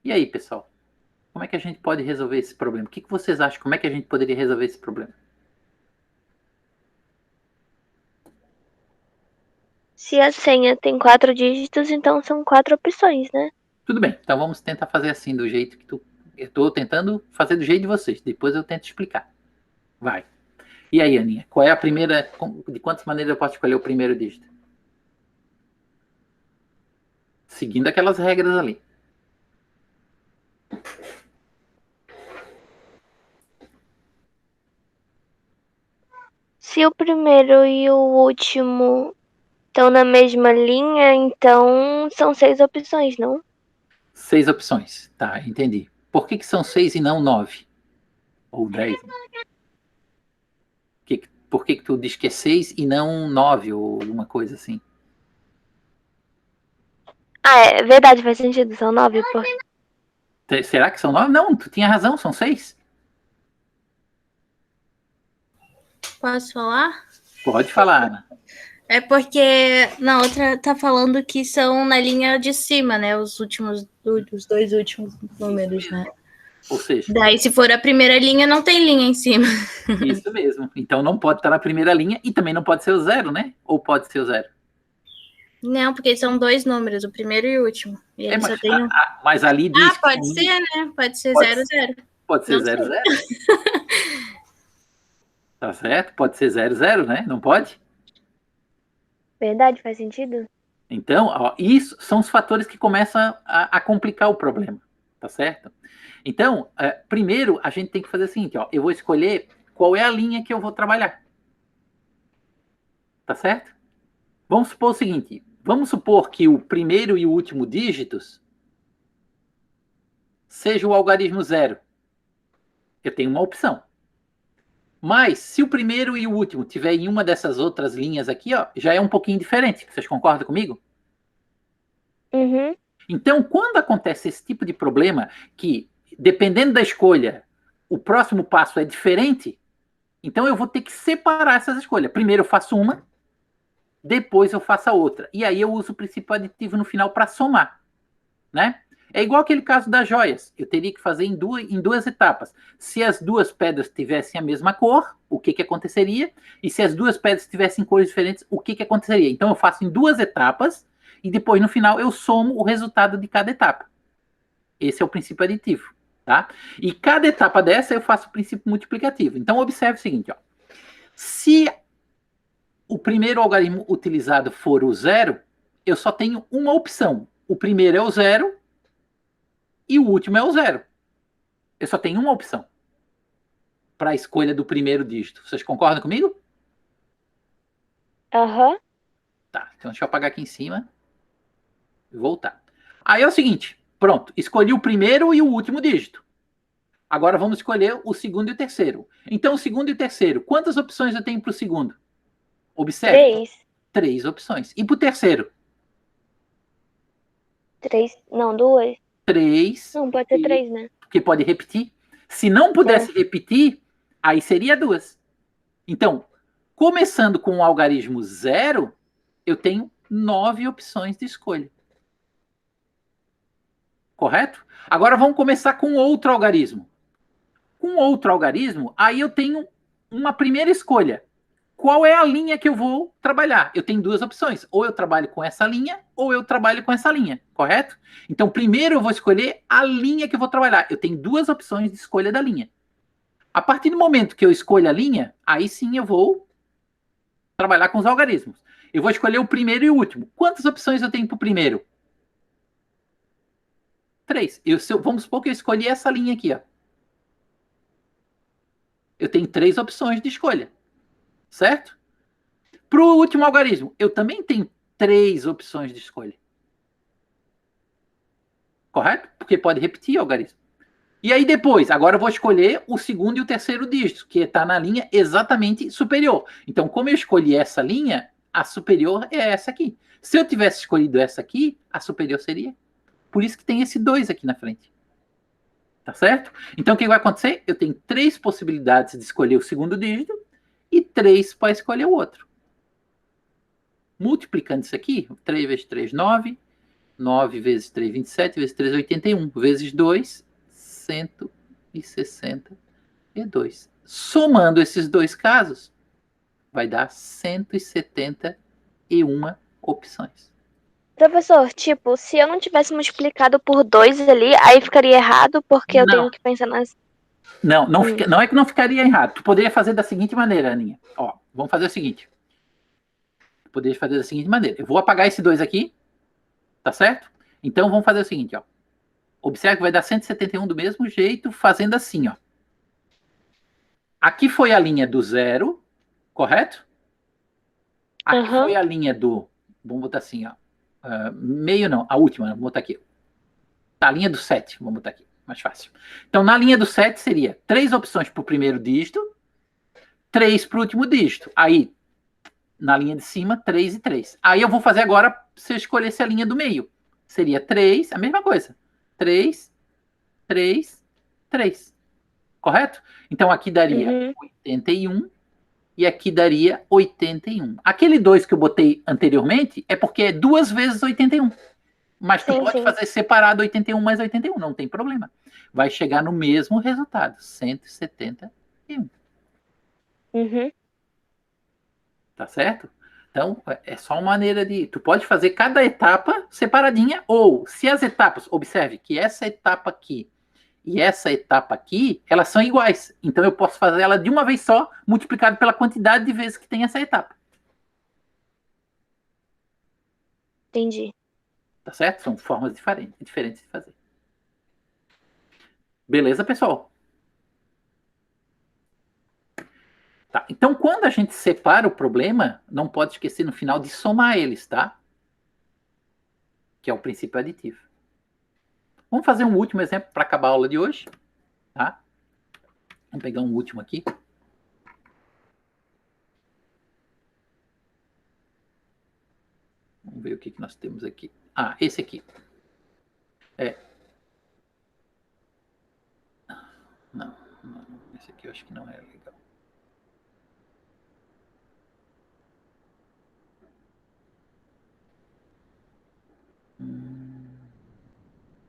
E aí, pessoal? Como é que a gente pode resolver esse problema? O que vocês acham? Como é que a gente poderia resolver esse problema? Se a senha tem 4 dígitos, então são 4 opções, né? Tudo bem, então vamos tentar fazer assim, do jeito que eu estou tentando fazer do jeito de vocês. Depois eu tento explicar. Vai. E aí, Aninha? Qual é a primeira... De quantas maneiras eu posso escolher o primeiro dígito? Seguindo aquelas regras ali. Se o primeiro e o último estão na mesma linha, então são 6 opções, não? 6 opções. Tá, entendi. Por que são 6 e não 9? Ou 10? Por que tu diz que é 6 e não 9 ou alguma coisa assim? Ah, é verdade, faz sentido, são 9. Será que são 9? Não, tu tinha razão, são 6. Posso falar? Pode falar, Ana. É porque na outra tá falando que são na linha de cima, né? Os dois últimos números, né? Ou seja... Daí, se for a primeira linha, não tem linha em cima. Isso mesmo. Então não pode estar na primeira linha e também não pode ser o 0, né? Ou pode ser o 0? Não, porque são 2 números, o primeiro e o último. E ele só tem um. Mas ali diz... Pode ser, né? Pode ser 0, 0. Pode ser 0, 0. Tá certo? Pode ser 0, 0, né? Não pode? Verdade, faz sentido? Então, ó, isso são os fatores que começam a complicar o problema. Tá certo? Então, primeiro a gente tem que fazer o seguinte, ó, eu vou escolher qual é a linha que eu vou trabalhar. Tá certo? Vamos supor o seguinte, vamos supor que o primeiro e o último dígitos seja o algarismo 0. Eu tenho uma opção. Mas, se o primeiro e o último tiver em uma dessas outras linhas aqui, ó, já é um pouquinho diferente. Vocês concordam comigo? Uhum. Então, quando acontece esse tipo de problema, que dependendo da escolha, o próximo passo é diferente, então eu vou ter que separar essas escolhas. Primeiro eu faço uma, depois eu faço a outra. E aí eu uso o princípio aditivo no final para somar, né? É igual aquele caso das joias. Eu teria que fazer em duas etapas. Se as duas pedras tivessem a mesma cor, o que aconteceria? E se as duas pedras tivessem cores diferentes, o que aconteceria? Então eu faço em 2 etapas e depois no final eu somo o resultado de cada etapa. Esse é o princípio aditivo, tá? E cada etapa dessa eu faço o princípio multiplicativo. Então observe o seguinte, ó. Se o primeiro algarismo utilizado for o 0, eu só tenho uma opção. O primeiro é o 0 e o último é o 0. Eu só tenho uma opção para a escolha do primeiro dígito. Vocês concordam comigo? Aham. Tá, então deixa eu apagar aqui em cima e voltar. Aí é o seguinte, pronto, escolhi o primeiro e o último dígito. Agora vamos escolher o segundo e o terceiro. Então, o segundo e o terceiro, quantas opções eu tenho para o segundo? Observe. 3. 3 opções. E para o terceiro? 3. Não, 2. 3. Não, pode ser 3, né? Porque pode repetir. Se não pudesse repetir, aí seria 2. Então, começando com o algarismo 0, eu tenho 9 opções de escolha. Correto? Agora vamos começar com outro algarismo. Com outro algarismo, aí eu tenho uma primeira escolha. Qual é a linha que eu vou trabalhar? Eu tenho 2 opções. Ou eu trabalho com essa linha, ou eu trabalho com essa linha. Correto? Então, primeiro eu vou escolher a linha que eu vou trabalhar. Eu tenho 2 opções de escolha da linha. A partir do momento que eu escolho a linha, aí sim eu vou trabalhar com os algarismos. Eu vou escolher o primeiro e o último. Quantas opções eu tenho para o primeiro? 3. Vamos supor que eu escolhi essa linha aqui, ó. Eu tenho 3 opções de escolha. Certo? Para o último algarismo, eu também tenho 3 opções de escolha. Correto? Porque pode repetir o algarismo. E aí depois, agora eu vou escolher o segundo e o terceiro dígito, que está na linha exatamente superior. Então, como eu escolhi essa linha, a superior é essa aqui. Se eu tivesse escolhido essa aqui, a superior seria. Por isso que tem esse 2 aqui na frente. Tá certo? Então, o que vai acontecer? Eu tenho 3 possibilidades de escolher o segundo dígito e 3 para escolher o outro. Multiplicando isso aqui, 3 vezes 3, 9. 9 vezes 3, 27. Vezes 3, 81. Vezes 2, 162. Somando esses dois casos, vai dar 171 opções. Professor, tipo, se eu não tivesse multiplicado por 2 ali, aí ficaria errado, porque eu tenho que pensar nas... Não, não é que não ficaria errado. Tu poderia fazer da seguinte maneira, Aninha. Ó, vamos fazer o seguinte. Tu poderia fazer da seguinte maneira. Eu vou apagar esse 2 aqui, tá certo? Então, vamos fazer o seguinte, ó. Observe que vai dar 171 do mesmo jeito, fazendo assim, ó. Aqui foi a linha do 0, correto? Aqui foi a linha do... Vamos botar assim, ó. Meio não, a última, vamos botar aqui. Tá, a linha do 7, vamos botar aqui, mais fácil. Então, na linha do 7 seria 3 opções para o primeiro dígito, 3 para o último dígito. Aí, na linha de cima, 3 e 3. Aí eu vou fazer agora, se eu escolhesse a linha do meio. Seria 3, a mesma coisa. 3, 3, 3. Correto? Então, aqui daria 81 e aqui daria 81. Aquele 2 que eu botei anteriormente é porque é 2 vezes 81. Mas tu pode fazer separado 81 mais 81, não tem problema. Vai chegar no mesmo resultado, 171. Tá certo? Então, é só uma maneira de... Tu pode fazer cada etapa separadinha, ou se as etapas... Observe que essa etapa aqui e essa etapa aqui, elas são iguais. Então, eu posso fazer ela de uma vez só, multiplicado pela quantidade de vezes que tem essa etapa. Entendi. Tá certo? São formas diferentes de fazer. Beleza, pessoal? Tá. Então, quando a gente separa o problema, não pode esquecer no final de somar eles, tá? Que é o princípio aditivo. Vamos fazer um último exemplo para acabar a aula de hoje, tá? Vamos pegar um último aqui. Vamos ver o que nós temos aqui. Ah, esse aqui. Não, esse aqui eu acho que não é legal.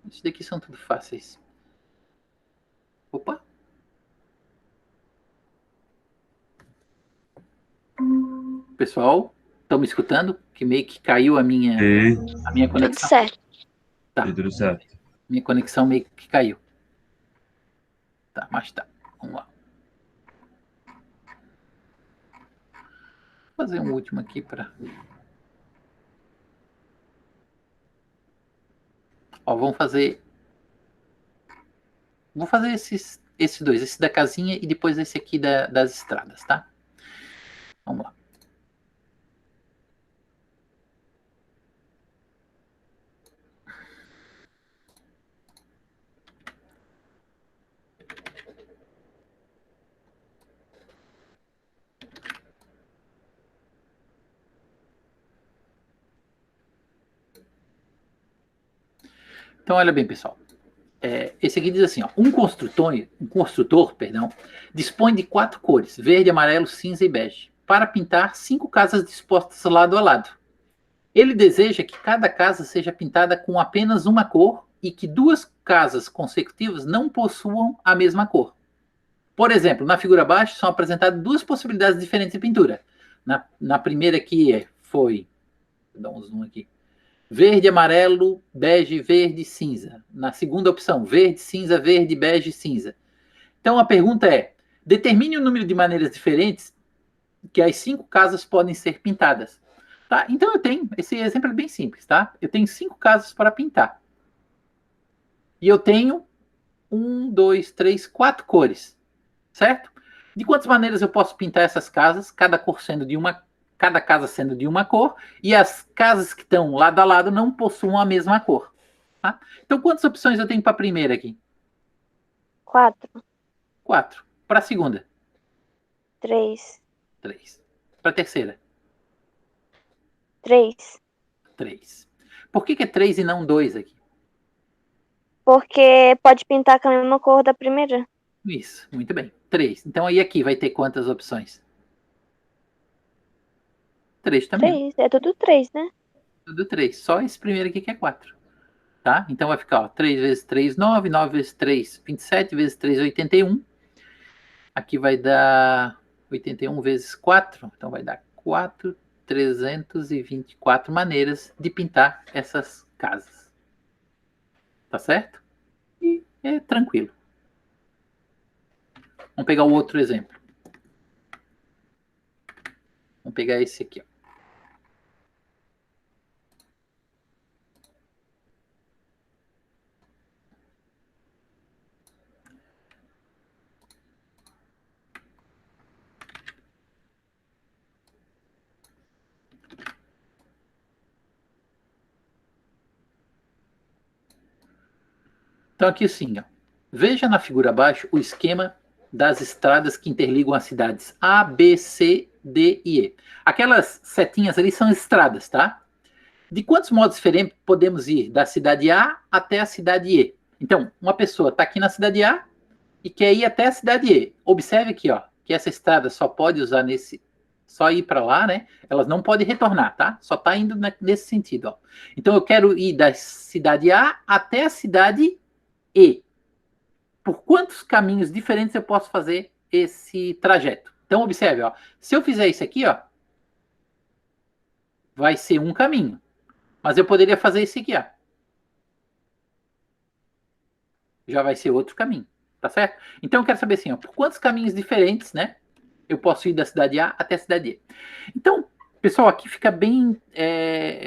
Esses daqui são tudo fáceis. Opa! Pessoal, estão me escutando? Que meio que caiu a minha conexão. Tudo certo. Tá. Tudo certo. Minha conexão meio que caiu. Tá, mas tá. Vamos lá. Vou fazer um último aqui para... Ó, vamos fazer... Vou fazer esses dois. Esse da casinha e depois esse aqui das estradas, tá? Vamos lá. Então, olha bem, pessoal. Esse aqui diz assim, ó, um construtor, dispõe de 4 cores, verde, amarelo, cinza e bege, para pintar 5 casas dispostas lado a lado. Ele deseja que cada casa seja pintada com apenas uma cor e que 2 casas consecutivas não possuam a mesma cor. Por exemplo, na figura abaixo são apresentadas 2 possibilidades diferentes de pintura. Na primeira aqui foi... Vou dar um zoom aqui. Verde, amarelo, bege, verde, cinza. Na segunda opção, verde, cinza, verde, bege, cinza. Então a pergunta é, determine o número de maneiras diferentes que as 5 casas podem ser pintadas. Tá? Então eu tenho, esse exemplo é bem simples, tá? Eu tenho 5 casas para pintar. E eu tenho 1, 2, 3, 4 cores. Certo? De quantas maneiras eu posso pintar essas casas, cada cor sendo de uma cada casa sendo de uma cor, e as casas que estão lado a lado não possuam a mesma cor. Tá? Então, quantas opções eu tenho para a primeira aqui? 4, 4. Para a segunda? 3, 3. Para a terceira? 3. 3. Por que é 3 e não 2 aqui? Porque pode pintar com a mesma cor da primeira. Isso, muito bem. 3. Então, aí aqui vai ter quantas opções? 3 também. 3. É tudo 3, né? Tudo 3. Só esse primeiro aqui que é 4. Tá? Então vai ficar, ó, 3 vezes 3, 9. 9 vezes 3, 27. Vezes 3, 81. Aqui vai dar 81 vezes 4. Então vai dar 4.324 maneiras de pintar essas casas. Tá certo? E é tranquilo. Vamos pegar o outro exemplo. Vamos pegar esse aqui, ó. Então aqui assim, ó. Veja na figura abaixo o esquema das estradas que interligam as cidades A, B, C, D e E. Aquelas setinhas ali são estradas, tá? De quantos modos diferentes podemos ir da cidade A até a cidade E? Então, uma pessoa está aqui na cidade A e quer ir até a cidade E. Observe aqui, ó, que essa estrada só pode usar só ir para lá, né? Elas não podem retornar, tá? Só está indo nesse sentido, ó. Então, eu quero ir da cidade A até a cidade E. Por quantos caminhos diferentes eu posso fazer esse trajeto? Então, observe, ó. Se eu fizer isso aqui, ó, vai ser um caminho. Mas eu poderia fazer isso aqui, ó. Já vai ser outro caminho, tá certo? Então, eu quero saber assim, ó, por quantos caminhos diferentes, né, eu posso ir da cidade A até a cidade E. Então, pessoal, aqui fica bem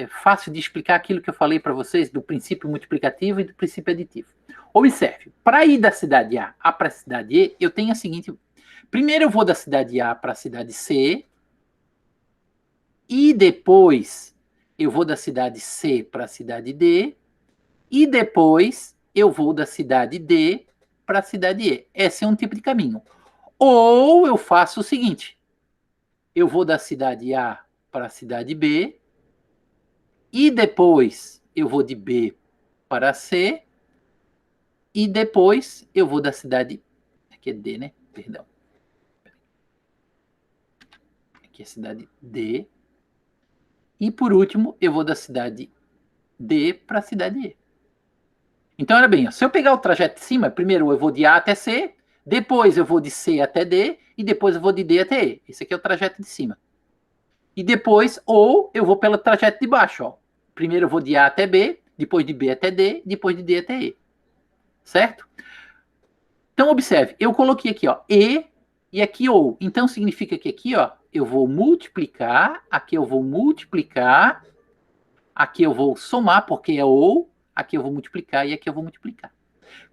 fácil de explicar aquilo que eu falei para vocês do princípio multiplicativo e do princípio aditivo. Observe, para ir da cidade A para a cidade E, eu tenho a seguinte... Primeiro eu vou da cidade A para a cidade C, e depois eu vou da cidade C para a cidade D, e depois eu vou da cidade D para a cidade E. Esse é um tipo de caminho. Ou eu faço o seguinte, eu vou da cidade A para a cidade B, e depois eu vou de B para C, e depois eu vou da cidade... Aqui é D, né? Perdão. Aqui é a cidade D. E por último, eu vou da cidade D para a cidade E. Então, olha bem, ó, se eu pegar o trajeto de cima, primeiro eu vou de A até C, depois eu vou de C até D, e depois eu vou de D até E. Esse aqui é o trajeto de cima. E depois, ou eu vou pelo trajeto de baixo, ó. Primeiro eu vou de A até B, depois de B até D, depois de D até E. Certo? Então, observe, eu coloquei aqui, ó, e aqui ou. Então, significa que aqui, ó, eu vou multiplicar, aqui eu vou multiplicar, aqui eu vou somar, porque é ou, aqui eu vou multiplicar e aqui eu vou multiplicar.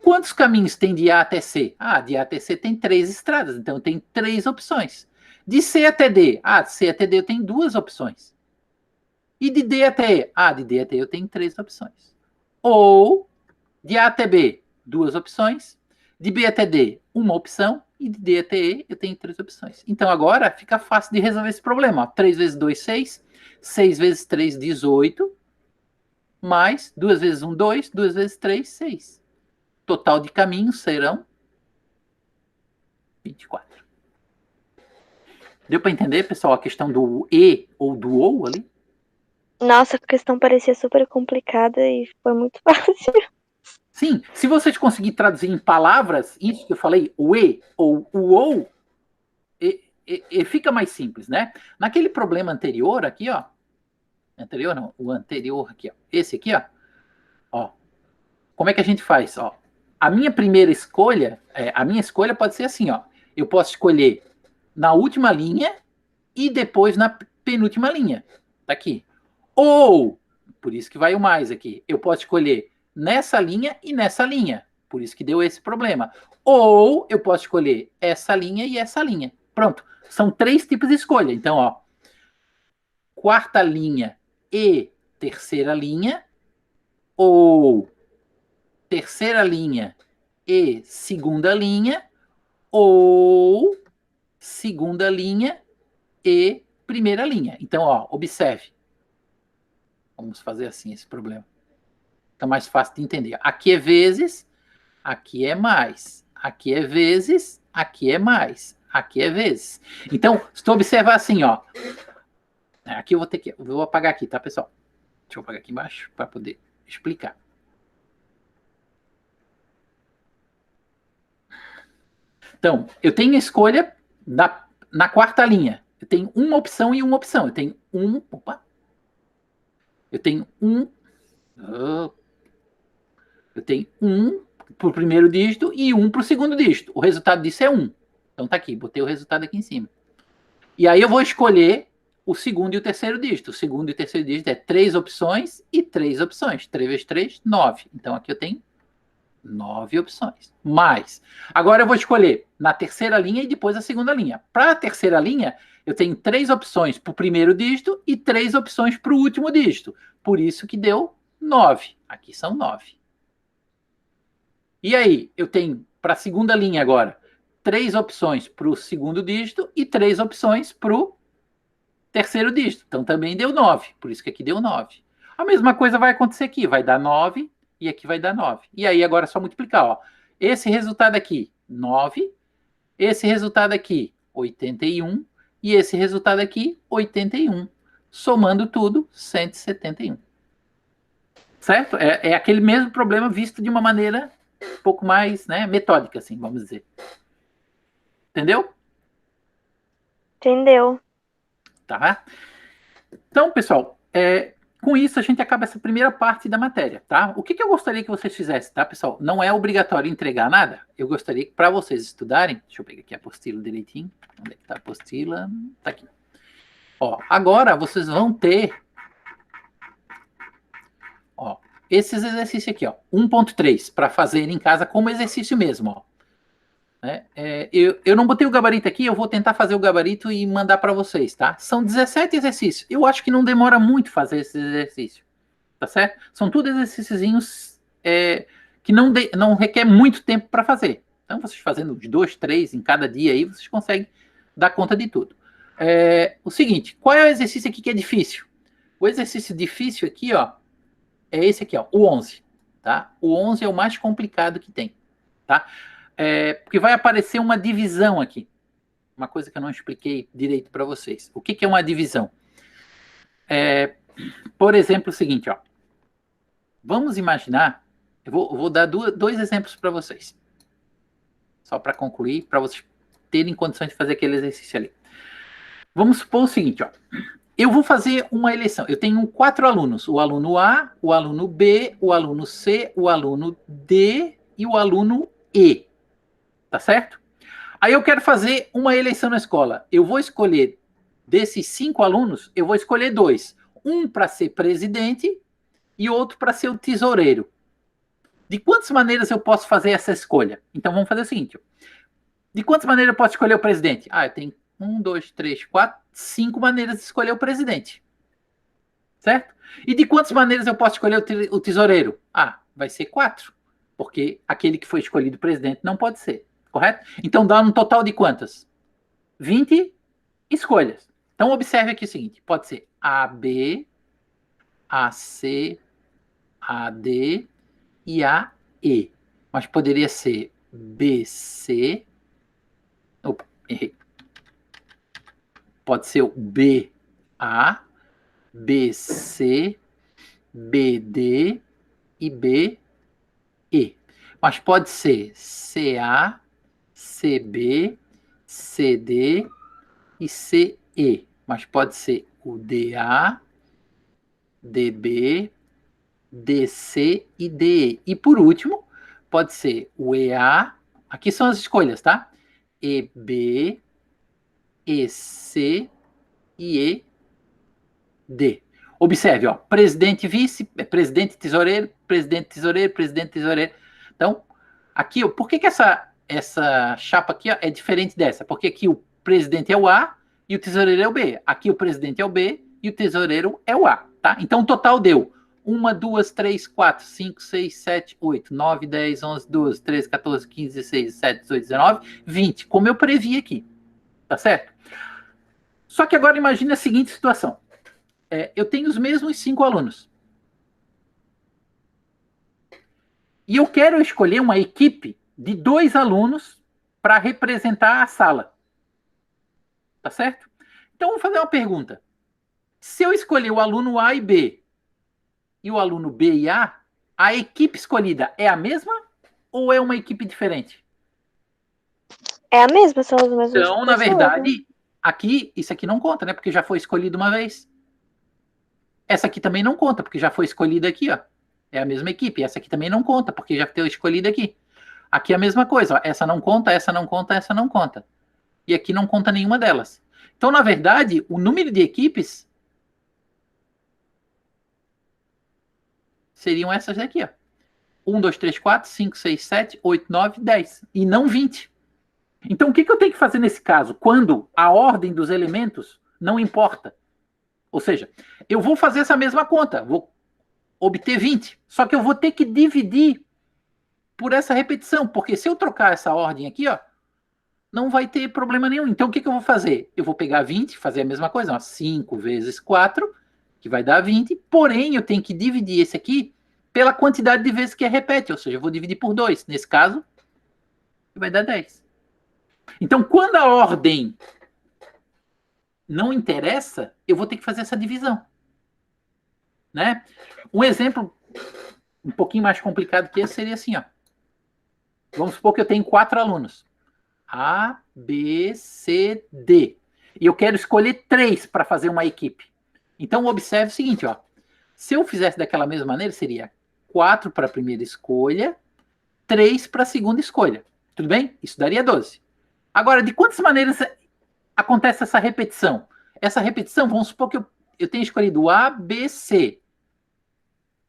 Quantos caminhos tem de A até C? Ah, de A até C tem 3 estradas, então tem 3 opções. De C até D? Ah, de C até D eu tenho 2 opções. E de D até E? Ah, de D até E eu tenho 3 opções. Ou, de A até B, 2 opções. De B até D, uma opção. E de D até E, eu tenho 3 opções. Então, agora, fica fácil de resolver esse problema. Ó. 3 vezes 2, 6. 6 vezes 3, 18. Mais 2 vezes 1, 2. 2 vezes 3, 6. Total de caminhos serão 24. Deu para entender, pessoal, a questão do E ou do OU ali? Nossa, a questão parecia super complicada e foi muito fácil. Sim, se vocês conseguirem traduzir em palavras, isso que eu falei, o E ou o OU, fica mais simples, né? Naquele problema anterior aqui, ó, anterior não, o anterior aqui, ó, esse aqui, ó, como é que a gente faz, ó? A minha primeira escolha, a minha escolha pode ser assim, ó, eu posso escolher na última linha e depois na penúltima linha, tá aqui. Ou, por isso que vai o mais aqui, eu posso escolher nessa linha e nessa linha, por isso que deu esse problema. Ou eu posso escolher essa linha e essa linha. Pronto, são 3 tipos de escolha. Então, ó, quarta linha e terceira linha, ou terceira linha e segunda linha, ou segunda linha e primeira linha. Então, ó, observe. Vamos fazer assim esse problema. Fica mais fácil de entender. Aqui é vezes, aqui é mais. Aqui é vezes, aqui é mais. Aqui é vezes. Então, se tu observar assim, ó. Aqui eu vou ter que... Vou apagar aqui, tá, pessoal? Deixa eu apagar aqui embaixo para poder explicar. Então, eu tenho a escolha na quarta linha. Eu tenho uma opção e uma opção. Eu tenho um... Opa! Eu tenho um... Eu tenho um para o primeiro dígito e um para o segundo dígito. O resultado disso é 1. Então tá aqui, botei o resultado aqui em cima. E aí eu vou escolher o segundo e o terceiro dígito. O segundo e o terceiro dígito é 3 opções e 3 opções. 3 vezes 3, 9. Então aqui eu tenho 9 opções. Mais. Agora eu vou escolher na terceira linha e depois a segunda linha. Para a terceira linha, eu tenho 3 opções para o primeiro dígito e 3 opções para o último dígito. Por isso que deu 9. Aqui são 9. E aí, eu tenho para a segunda linha agora 3 opções para o segundo dígito e 3 opções para o terceiro dígito. Então também deu 9. Por isso que aqui deu 9. A mesma coisa vai acontecer aqui. Vai dar 9 e aqui vai dar 9. E aí agora é só multiplicar. Ó. Esse resultado aqui, 9. Esse resultado aqui, 81. E esse resultado aqui, 81. Somando tudo, 171. Certo? É aquele mesmo problema visto de uma maneira um pouco mais, né, metódica, assim, vamos dizer. Entendeu? Entendeu? Tá? Então, pessoal, com isso a gente acaba essa primeira parte da matéria, tá? O que eu gostaria que vocês fizessem, tá, pessoal? Não é obrigatório entregar nada. Eu gostaria que para vocês estudarem, deixa eu pegar aqui a apostila direitinho. Onde é que tá a apostila? Tá aqui. Ó, agora vocês vão ter, ó, esses exercícios aqui, ó, 1.3, para fazer em casa como exercício mesmo, ó. Eu não botei o gabarito aqui, eu vou tentar fazer o gabarito e mandar para vocês, tá? São 17 exercícios. Eu acho que não demora muito fazer esses exercícios, tá certo? São tudo exercíciozinhos que não requer muito tempo para fazer. Então, vocês fazendo de 2, 3 em cada dia aí, vocês conseguem dar conta de tudo. O seguinte, qual é o exercício aqui que é difícil? O exercício difícil aqui, ó, é esse aqui, ó, o 11, tá? O 11 é o mais complicado que tem, tá? Porque vai aparecer uma divisão aqui. Uma coisa que eu não expliquei direito para vocês. O que é uma divisão? Por exemplo, o seguinte, ó. Vamos imaginar, eu vou dar dois exemplos para vocês. Só para concluir, para vocês terem condições de fazer aquele exercício ali. Vamos supor o seguinte, ó. Eu vou fazer uma eleição. Eu tenho 4 alunos. O aluno A, o aluno B, o aluno C, o aluno D e o aluno E. Tá certo? Aí eu quero fazer uma eleição na escola. Eu vou escolher, desses 5 alunos, eu vou escolher 2. Um para ser presidente e outro para ser o tesoureiro. De quantas maneiras eu posso fazer essa escolha? Então vamos fazer o seguinte. De quantas maneiras eu posso escolher o presidente? Eu tenho 1, 2, 3, 4, 5 maneiras de escolher o presidente. Certo? E de quantas maneiras eu posso escolher o tesoureiro? Vai ser 4. Porque aquele que foi escolhido presidente não pode ser. Correto? Então dá um total de quantas? 20 escolhas. Então observe aqui o seguinte. Pode ser AB, AC, AD e AE. Mas poderia ser BC. Opa, errei. Pode ser o BA, BC, BD e BE. Mas pode ser CA, CB, CD e CE. Mas pode ser o DA, DB, DC e DE. E por último, pode ser o EA. Aqui são as escolhas, tá? EB, EC e ED. Observe, ó, presidente, vice, presidente, tesoureiro, presidente, tesoureiro, presidente, tesoureiro. Então, aqui, ó, por que essa chapa aqui, ó, é diferente dessa? Porque aqui o presidente é o A e o tesoureiro é o B. Aqui o presidente é o B e o tesoureiro é o A, tá? Então o total deu 1, 2, 3, 4, 5, 6, 7, 8, 9, 10, 11, 12, 13, 14, 15, 16, 17, 18, 19, 20, como eu previ aqui, tá certo? Só que agora imagine a seguinte situação. Eu tenho os mesmos 5 alunos. E eu quero escolher uma equipe de 2 alunos para representar a sala. Tá certo? Então, vamos fazer uma pergunta. Se eu escolher o aluno A e B e o aluno B e a equipe escolhida é a mesma ou é uma equipe diferente? É a mesma, são as mesmas Então, na pessoas, né? verdade, aqui, isso aqui não conta, né? Porque já foi escolhido uma vez. Essa aqui também não conta, porque já foi escolhida aqui, ó. É a mesma equipe. Essa aqui também não conta, porque já foi escolhida aqui. Aqui é a mesma coisa, ó. Essa não conta, essa não conta, essa não conta. E aqui não conta nenhuma delas. Então, na verdade, o número de equipes seriam essas daqui, ó. 1, 2, 3, 4, 5, 6, 7, 8, 9, 10. E não 20. Então, o que eu tenho que fazer nesse caso? Quando a ordem dos elementos não importa. Ou seja, eu vou fazer essa mesma conta. Vou obter 20. Só que eu vou ter que dividir por essa repetição. Porque se eu trocar essa ordem aqui, ó, não vai ter problema nenhum. Então, o que eu vou fazer? Eu vou pegar 20, fazer a mesma coisa. Ó, 5 vezes 4, que vai dar 20. Porém, eu tenho que dividir esse aqui pela quantidade de vezes que repete. Ou seja, eu vou dividir por 2. Nesse caso, vai dar 10. Então, quando a ordem não interessa, eu vou ter que fazer essa divisão. Né? Um exemplo um pouquinho mais complicado que esse seria assim, ó. Vamos supor que eu tenho 4 alunos. A, B, C, D. E eu quero escolher 3 para fazer uma equipe. Então, observe o seguinte, ó. Se eu fizesse daquela mesma maneira, seria 4 para a primeira escolha, 3 para a segunda escolha. Tudo bem? Isso daria 12. Agora, de quantas maneiras acontece essa repetição? Essa repetição, vamos supor que eu tenha escolhido A, B, C.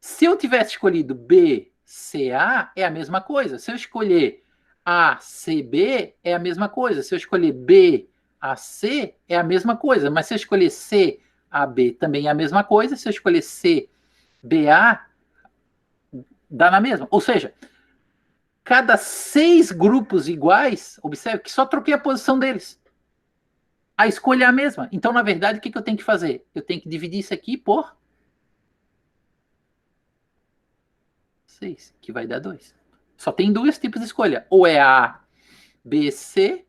Se eu tivesse escolhido B, C, A, é a mesma coisa. Se eu escolher A, C, B, é a mesma coisa. Se eu escolher B, A, C, é a mesma coisa. Mas se eu escolher C, A, B, também é a mesma coisa. Se eu escolher C, B, A, dá na mesma. Ou seja, cada 6 grupos iguais, observe que só troquei a posição deles. A escolha é a mesma. Então, na verdade, o que eu tenho que fazer? Eu tenho que dividir isso aqui por 6, que vai dar 2. Só tem 2 tipos de escolha. Ou é A, B, C.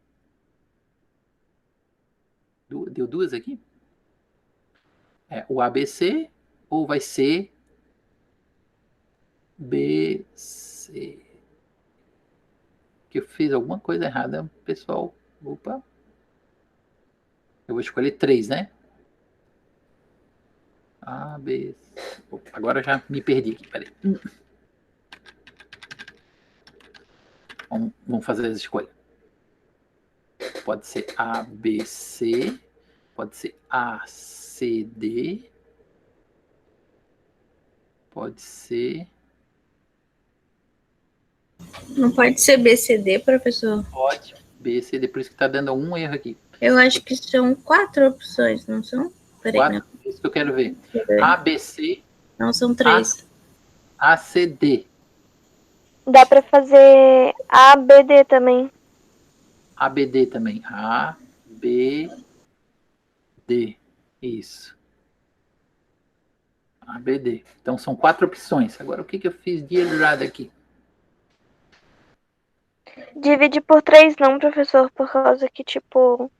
Deu 2 aqui? O ABC, ou vai ser B, C. Que eu fiz alguma coisa errada, pessoal. Opa. Eu vou escolher 3, né? A, B, C. Opa, agora já me perdi aqui, peraí. Vamos fazer as escolhas. Pode ser A, B, C. Pode ser A, C, D. Pode ser... Não pode ser BCD, professor? Pode. B, C, D. Por isso que tá dando um erro aqui. Eu acho que são 4 opções, não são? Peraí, 4, não. isso que eu quero ver. Deixa eu ver. A, B, C, Não, são 3. A, C, D. Dá pra fazer A, B, D também. A, B, D também. A, B, D. Isso. A, B, D. Então são 4 opções. Agora o que eu fiz de errado aqui? Divide por 3 não, professor, por causa que, tipo...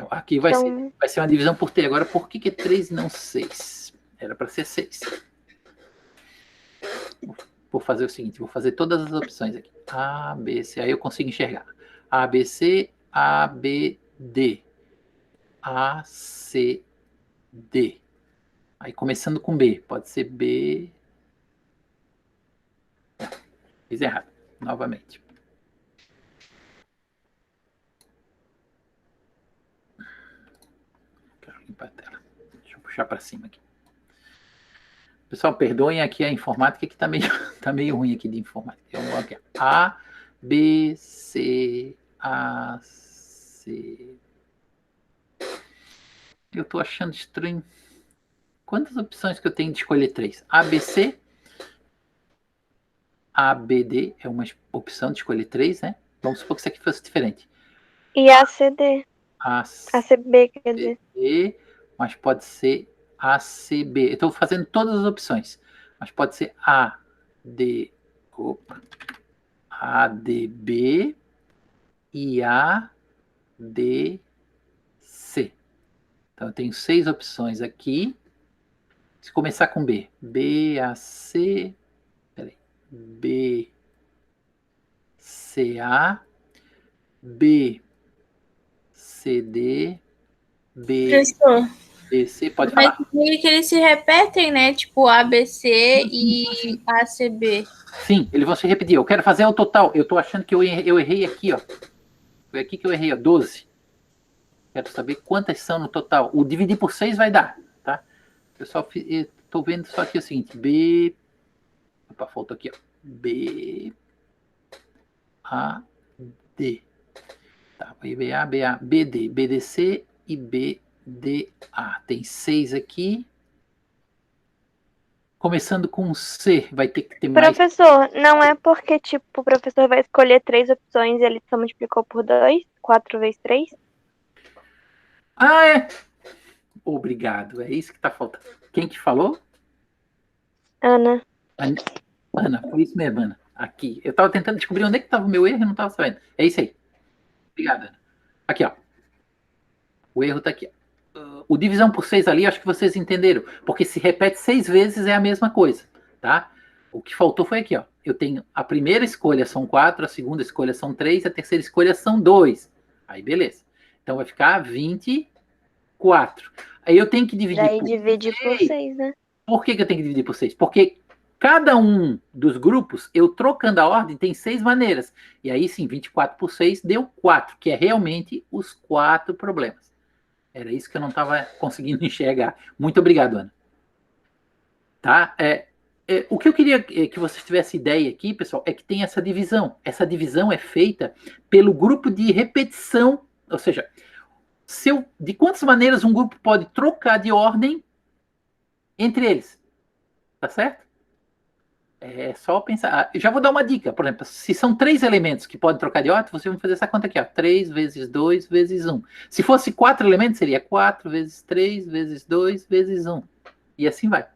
Aqui vai Então- ser uma divisão por T. Agora por que é 3 e não 6? Era para ser 6. Vou fazer o seguinte, vou fazer todas as opções aqui. A, B, C, aí eu consigo enxergar. A, B, C, A, B, D. A, C, D. Aí começando com B, pode ser B. Fiz errado, novamente. Quero limpar a tela. Deixa eu puxar para cima aqui. Pessoal, perdoem aqui a informática que tá meio ruim aqui de informática. Vamos aqui. A, B, C, A, C. Eu tô achando estranho Quantas opções que eu tenho de escolher 3? ABC, ABD é uma opção de escolher 3, né? Vamos supor que isso aqui fosse diferente. E ACD. A, ACB, quer dizer. B, mas pode ser ACB. Eu estou fazendo todas as opções, mas pode ser ADB e ADC. Então, eu tenho 6 opções aqui. Se começar com B, BAC, peraí, BCA, BCD, Professor, BC, pode mas falar. meio que eles se repetem, né? Tipo ABC e ACB. Sim, eles vão se repetir. Eu quero fazer o total. Eu estou achando que eu errei aqui, ó. Foi aqui que eu errei, ó, 12. Quero saber quantas são no total. O dividir por 6 vai dar, tá? Eu só estou vendo só aqui o seguinte. B... Opa, faltou aqui, ó. B... A... D. Tá, BA, BA, BD, BDC e BDA. Tem 6 aqui. Começando com C, vai ter que ter mais... Professor, não é porque, tipo, o professor vai escolher 3 opções e ele só multiplicou por 2? 4 vezes 3? Ah, é! Obrigado, é isso que tá faltando. Quem que falou? Ana. Ana, foi isso mesmo, Ana. Aqui. Eu tava tentando descobrir onde é que tava o meu erro e não tava sabendo. É isso aí. Obrigado, Ana. Aqui, ó. O erro tá aqui, ó. O divisão por 6 ali, acho que vocês entenderam. Porque se repete 6 vezes é a mesma coisa, tá? O que faltou foi aqui, ó. Eu tenho a primeira escolha são 4, a segunda escolha são 3, a terceira escolha são 2. Aí, beleza. Então vai ficar 24. Aí eu tenho que dividir Daí por divide por 6, né? Por que eu tenho que dividir por 6? Porque cada um dos grupos, eu trocando a ordem, tem 6 maneiras. E aí sim, 24 por 6 deu 4, que é realmente os 4 problemas. Era isso que eu não estava conseguindo enxergar. Muito obrigado, Ana. Tá? O que eu queria que vocês tivessem ideia aqui, pessoal, é que tem essa divisão. Essa divisão é feita pelo grupo de repetição. Ou seja, de quantas maneiras um grupo pode trocar de ordem entre eles. Tá certo? É só pensar. Eu já vou dar uma dica. Por exemplo, se são 3 elementos que podem trocar de ordem, você vai fazer essa conta aqui, ó. 3 vezes 2 vezes 1. Se fosse 4 elementos, seria 4 vezes 3 vezes 2 vezes 1. E assim vai.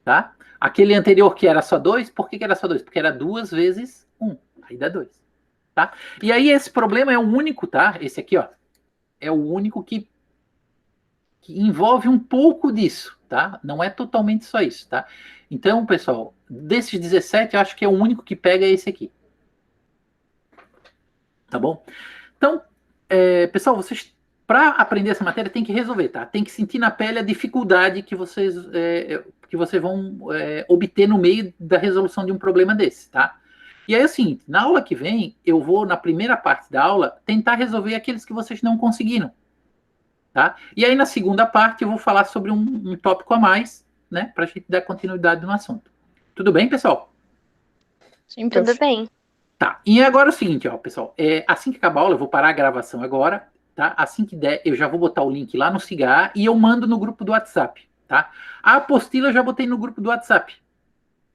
Tá? Aquele anterior que era só 2, por que era só 2? Porque era 2 vezes 1. Aí dá 2. Tá? E aí esse problema é o único, tá? Esse aqui, ó. É o único que envolve um pouco disso, tá? Não é totalmente só isso, tá? Então, pessoal, desses 17, eu acho que é o único que pega esse aqui. Tá bom? Então, pessoal, vocês, para aprender essa matéria, tem que resolver, tá? Tem que sentir na pele a dificuldade que vocês vão obter no meio da resolução de um problema desse, tá? E aí é o seguinte, na aula que vem, eu vou, na primeira parte da aula, tentar resolver aqueles que vocês não conseguiram. Tá? E aí, na segunda parte, eu vou falar sobre um tópico a mais, né? Para a gente dar continuidade no assunto. Tudo bem, pessoal? Sim, Tudo prof. bem. Tá. E agora é o seguinte, ó, pessoal. Assim que acabar a aula, eu vou parar a gravação agora, tá? Assim que der, eu já vou botar o link lá no Cigar e eu mando no grupo do WhatsApp, tá? A apostila eu já botei no grupo do WhatsApp,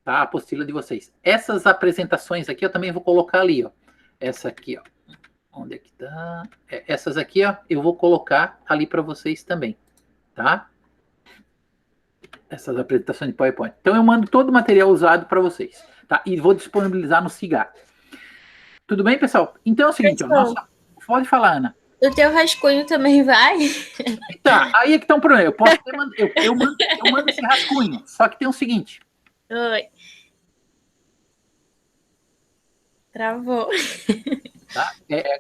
tá? A apostila de vocês. Essas apresentações aqui eu também vou colocar ali, ó. Essa aqui, ó. Onde é que tá? Essas aqui, ó, eu vou colocar ali para vocês também, tá? Essas apresentações de PowerPoint. Então eu mando todo o material usado para vocês, tá? E vou disponibilizar no Cigar. Tudo bem, pessoal? Então é o seguinte, ó, pode falar, Ana. O teu rascunho também vai? Tá, aí é que tá um problema. Eu mando esse rascunho, só que tem o seguinte. Oi. Travou. Tá?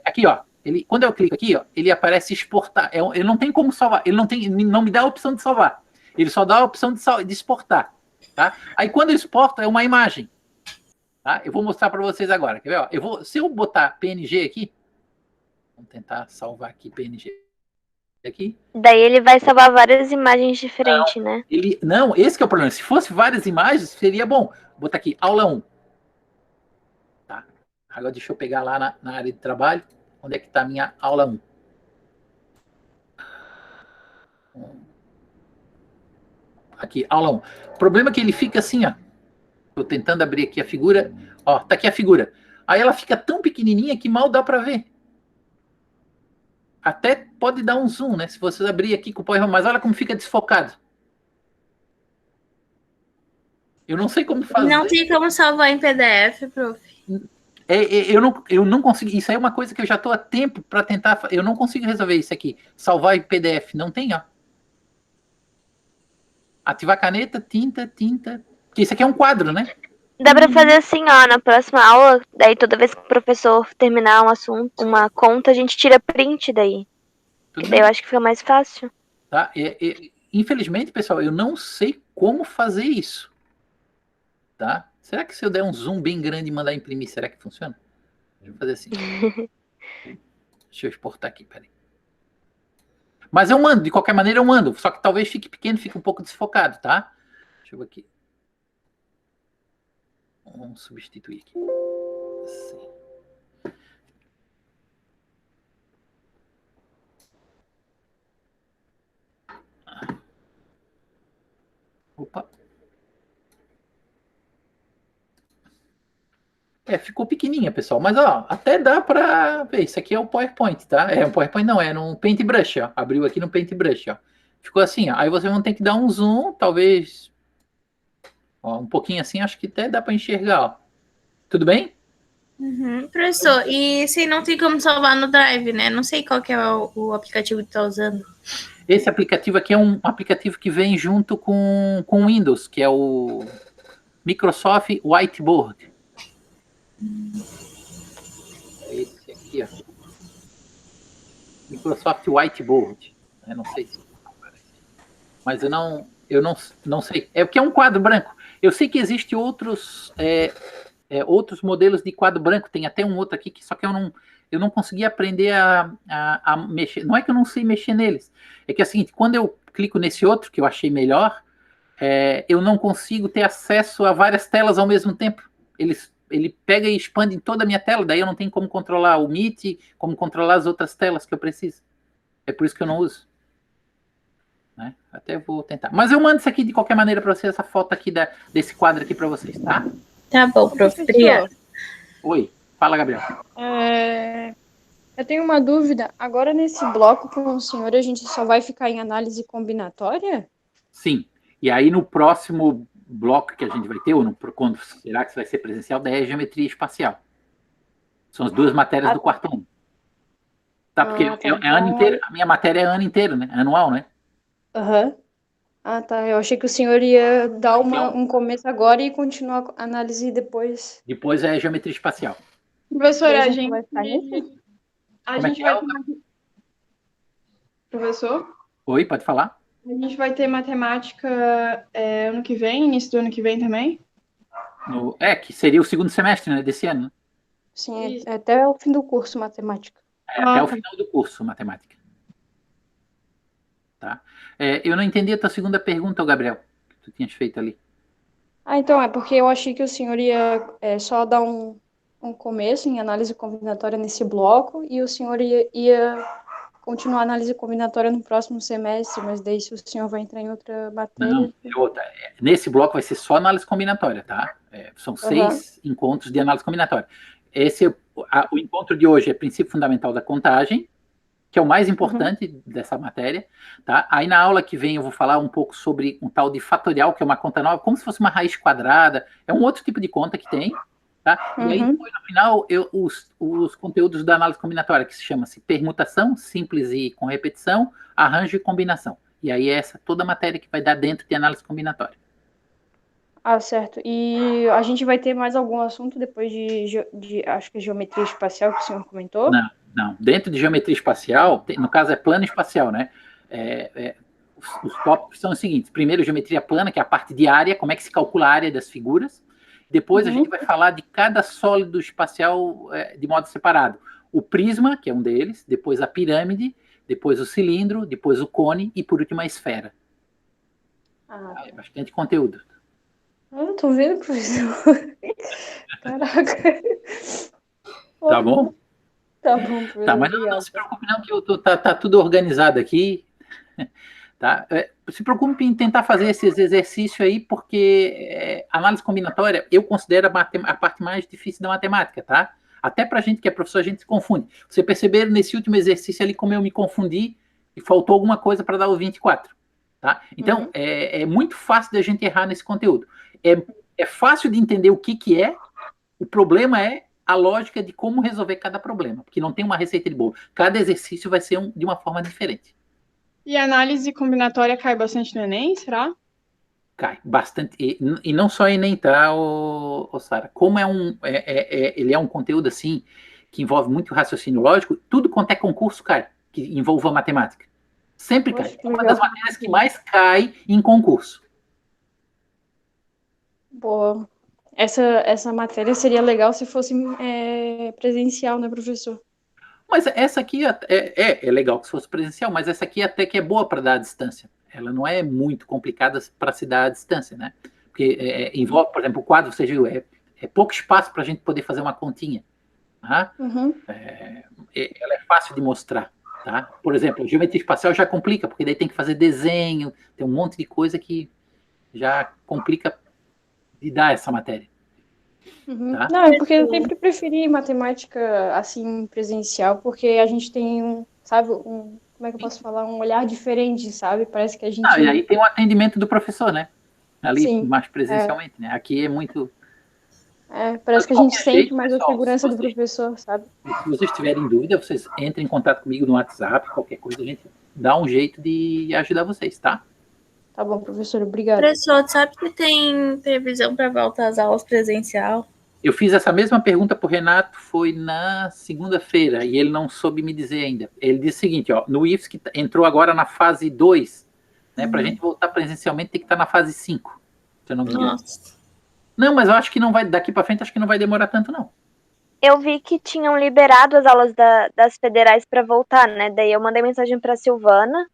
Aqui, ó. Quando eu clico aqui, ó, ele aparece exportar. Ele não tem como salvar. Ele não me dá a opção de salvar. Ele só dá a opção de exportar. Tá? Aí quando eu exporto, é uma imagem. Tá? Eu vou mostrar para vocês agora. Quer ver? Ó? Se eu botar PNG aqui, vamos tentar salvar aqui PNG. Aqui. Daí ele vai salvar várias imagens diferentes, né? Não, esse que é o problema. Se fosse várias imagens, seria bom. Vou botar aqui, aula 1. Tá? Agora deixa eu pegar lá na área de trabalho. Onde é que está a minha aula 1? aqui, aula 1. O problema é que ele fica assim, ó. Tô tentando abrir aqui a figura. Ó, tá aqui a figura. Aí ela fica tão pequenininha que mal dá para ver. Até pode dar um zoom, né? Se você abrir aqui com o PowerPoint, mas olha como fica desfocado. Eu não sei como fazer. Não tem como salvar em PDF, prof. Eu não consigo. Isso aí é uma coisa que eu já estou há tempo para tentar. Eu não consigo resolver isso aqui. Salvar em PDF. Não tem, ó. Ativar caneta, tinta. Porque isso aqui é um quadro, né? Dá pra fazer assim, ó, na próxima aula, daí toda vez que o professor terminar um assunto, uma conta, a gente tira print daí. Tudo Que daí bem. eu acho que fica mais fácil. Tá? Infelizmente, pessoal, eu não sei como fazer isso. Tá? Será que se eu der um zoom bem grande e mandar imprimir, será que funciona? Deixa eu fazer assim. Deixa eu exportar aqui, peraí. Mas eu mando, de qualquer maneira eu mando. Só que talvez fique pequeno, fique um pouco desfocado, tá? Deixa eu ver aqui. Vamos substituir aqui. Assim. Opa. Ficou pequenininha, pessoal. Mas, ó, até dá pra ver. Isso aqui é o PowerPoint, tá? É um PowerPoint, não. É no Paintbrush, ó. Abriu aqui no Paintbrush, ó. Ficou assim, ó. Aí vocês vão ter que dar um zoom, talvez... Ó, um pouquinho assim, acho que até dá pra enxergar, ó. Tudo bem? Uhum. Professor, e se não tem como salvar no Drive, né? Não sei qual que é o aplicativo que tá usando. Esse aplicativo aqui é um aplicativo que vem junto com o Windows, que é o Microsoft Whiteboard. Esse aqui, ó. Microsoft Whiteboard. Eu não sei se aparece. Mas eu não sei. É porque é um quadro branco. Eu sei que existem outros modelos de quadro branco. Tem até um outro aqui, que só que eu não consegui aprender a mexer. Não é que eu não sei mexer neles. É que é o seguinte, quando eu clico nesse outro, que eu achei melhor, eu não consigo ter acesso a várias telas ao mesmo tempo. Ele pega e expande em toda a minha tela, daí eu não tenho como controlar o Meet, como controlar as outras telas que eu preciso. É por isso que eu não uso. Né? Até vou tentar. Mas eu mando isso aqui de qualquer maneira para vocês, essa foto aqui desse quadro aqui para vocês, tá? Tá bom, prof. Obrigada. Oi, fala, Gabriel. Eu tenho uma dúvida. Agora, nesse bloco com o senhor, a gente só vai ficar em análise combinatória? Sim. E aí, no próximo bloco que a gente vai ter, ou quando será que vai ser presencial, daí é geometria espacial. São as duas matérias do quarto 1. Tá? Porque é ano inteiro, a minha matéria é ano inteiro, né? Anual, né? Aham. Ah, tá. Eu achei que o senhor ia dar um começo agora e continuar a análise depois. Depois é geometria espacial. Professora, a Vai gente ficar nisso? vai ter... Professor, Oi, pode falar? a gente vai ter matemática ano que vem, início do ano que vem também? Que seria o segundo semestre, né, desse ano. Né? Sim, é até o fim do curso matemática. Até o final do curso, matemática. Tá? Eu não entendi a tua segunda pergunta, Gabriel, que tu tinhas feito ali. Então, é porque eu achei que o senhor ia só dar um começo em análise combinatória nesse bloco e o senhor ia continuar a análise combinatória no próximo semestre, mas daí se o senhor vai entrar em outra matéria... Não, outra. Nesse bloco vai ser só análise combinatória, tá? São 6 encontros de análise combinatória. O encontro de hoje é princípio fundamental da contagem, que é o mais importante dessa matéria, tá? Aí na aula que vem eu vou falar um pouco sobre um tal de fatorial, que é uma conta nova, como se fosse uma raiz quadrada, é um outro tipo de conta que tem, tá? E aí depois, no final, os conteúdos da análise combinatória, que se chama-se permutação, simples e com repetição, arranjo e combinação. E aí é toda a matéria que vai dar dentro de análise combinatória. Ah, certo. E a gente vai ter mais algum assunto depois de acho que geometria espacial que o senhor comentou? Não. Dentro de geometria espacial, no caso é plano espacial, né? Os tópicos são os seguintes. Primeiro, geometria plana, que é a parte de área, como é que se calcula a área das figuras. Depois a gente vai falar de cada sólido espacial de modo separado. O prisma, que é um deles, depois a pirâmide, depois o cilindro, depois o cone e, por último, a esfera. É bastante conteúdo. Tô vendo, professor. Caraca. Tá bom? Tá bom, professor. Tá, mas não se preocupe não, que tá tudo organizado aqui. Tá? se preocupe em tentar fazer esses exercícios aí, porque análise combinatória eu considero a parte mais difícil da matemática, tá? Até pra gente que é professor, a gente se confunde. Você perceberam nesse último exercício ali como eu me confundi e faltou alguma coisa para dar o 24, tá? Então, é muito fácil da gente errar nesse conteúdo. É fácil de entender o que é, o problema é a lógica de como resolver cada problema, porque não tem uma receita de bolo. Cada exercício vai ser de uma forma diferente. E a análise combinatória cai bastante no Enem, será? Cai bastante. E não só Enem, tá, Sara? Como ele é um conteúdo assim que envolve muito raciocínio lógico, tudo quanto é concurso cai, que envolva matemática. Sempre cai. É uma das matérias que mais cai em concurso. Boa. Essa matéria seria legal se fosse presencial, né, professor? Mas essa aqui é legal que se fosse presencial, mas essa aqui até que é boa para dar à distância. Ela não é muito complicada para se dar à distância, né? Porque envolve, por exemplo, o quadro, você viu, é pouco espaço para a gente poder fazer uma continha. Tá? Ela é fácil de mostrar. Tá? Por exemplo, geometria espacial já complica, porque daí tem que fazer desenho, tem um monte de coisa que já complica de dar essa matéria. Tá? Não, é porque eu sempre preferi matemática assim presencial, porque a gente tem sabe, como é que eu posso falar, um olhar diferente, sabe? Parece que a gente... E aí tem o atendimento do professor, né? Ali, Sim, mais presencialmente, né? Aqui é muito... parece que a gente sente mais a segurança do professor, sabe? Se vocês tiverem dúvida, vocês entrem em contato comigo no WhatsApp, qualquer coisa, a gente dá um jeito de ajudar vocês, tá? Tá bom, professor, obrigado. Professor, sabe se tem previsão para voltar às aulas presencial? Eu fiz essa mesma pergunta para o Renato, foi na segunda-feira, e ele não soube me dizer ainda. Ele disse o seguinte, ó, no IFSC que entrou agora na fase 2, né, para a gente voltar presencialmente tem que estar na fase 5, se eu não me engano. Nossa. Não, mas eu acho que não vai, daqui para frente, acho que não vai demorar tanto, não. Eu vi que tinham liberado as aulas das federais para voltar, né? Daí eu mandei mensagem para Silvana,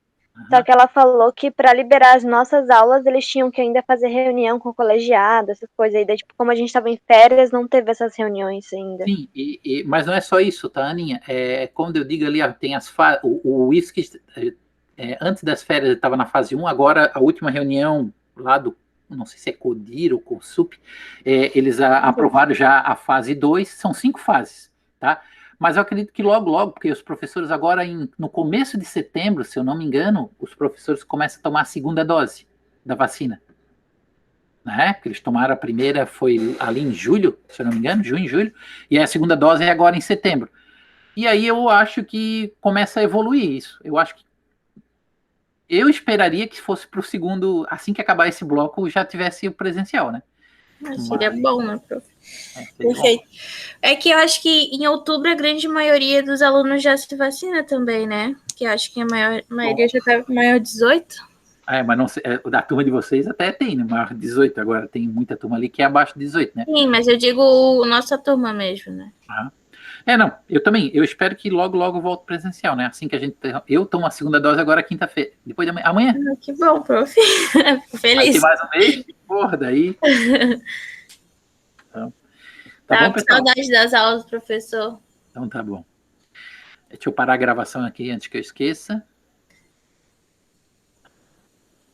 só que ela falou que para liberar as nossas aulas eles tinham que ainda fazer reunião com o colegiado, essas coisas aí. Daí, tipo, como a gente estava em férias, não teve essas reuniões ainda. Sim, mas não é só isso, tá, Aninha? Como eu digo ali, tem as fases. O IFSC, antes das férias, estava na fase 1, agora a última reunião lá do, não sei se é CODIR ou COSUP, eles aprovaram já a fase 2, são 5 fases, tá? Mas eu acredito que logo, logo, porque os professores agora, no começo de setembro, se eu não me engano, os professores começam a tomar a segunda dose da vacina. Né? Que eles tomaram a primeira, foi ali em julho, se eu não me engano, junho, julho, e a segunda dose é agora em setembro. E aí eu acho que começa a evoluir isso. Eu esperaria que fosse para o segundo, assim que acabar esse bloco, já tivesse o presencial, né? Seria bom, né, prof? Perfeito. Bom. É que eu acho que em outubro a grande maioria dos alunos já se vacina também, né? Que eu acho que a maioria já está maior de 18. Mas não sei, da turma de vocês até tem, né? Maior de 18, agora tem muita turma ali que é abaixo de 18, né? Sim, mas eu digo nossa turma mesmo, né? Não, eu espero que logo, logo volte presencial, né? Assim que eu tomo a segunda dose agora quinta-feira, depois de amanhã. Que bom, prof. Fico feliz. Vai ter mais um mês, porra, daí... Então, tá bom, pessoal? Saudade das aulas, professor. Então tá bom. Deixa eu parar a gravação aqui antes que eu esqueça.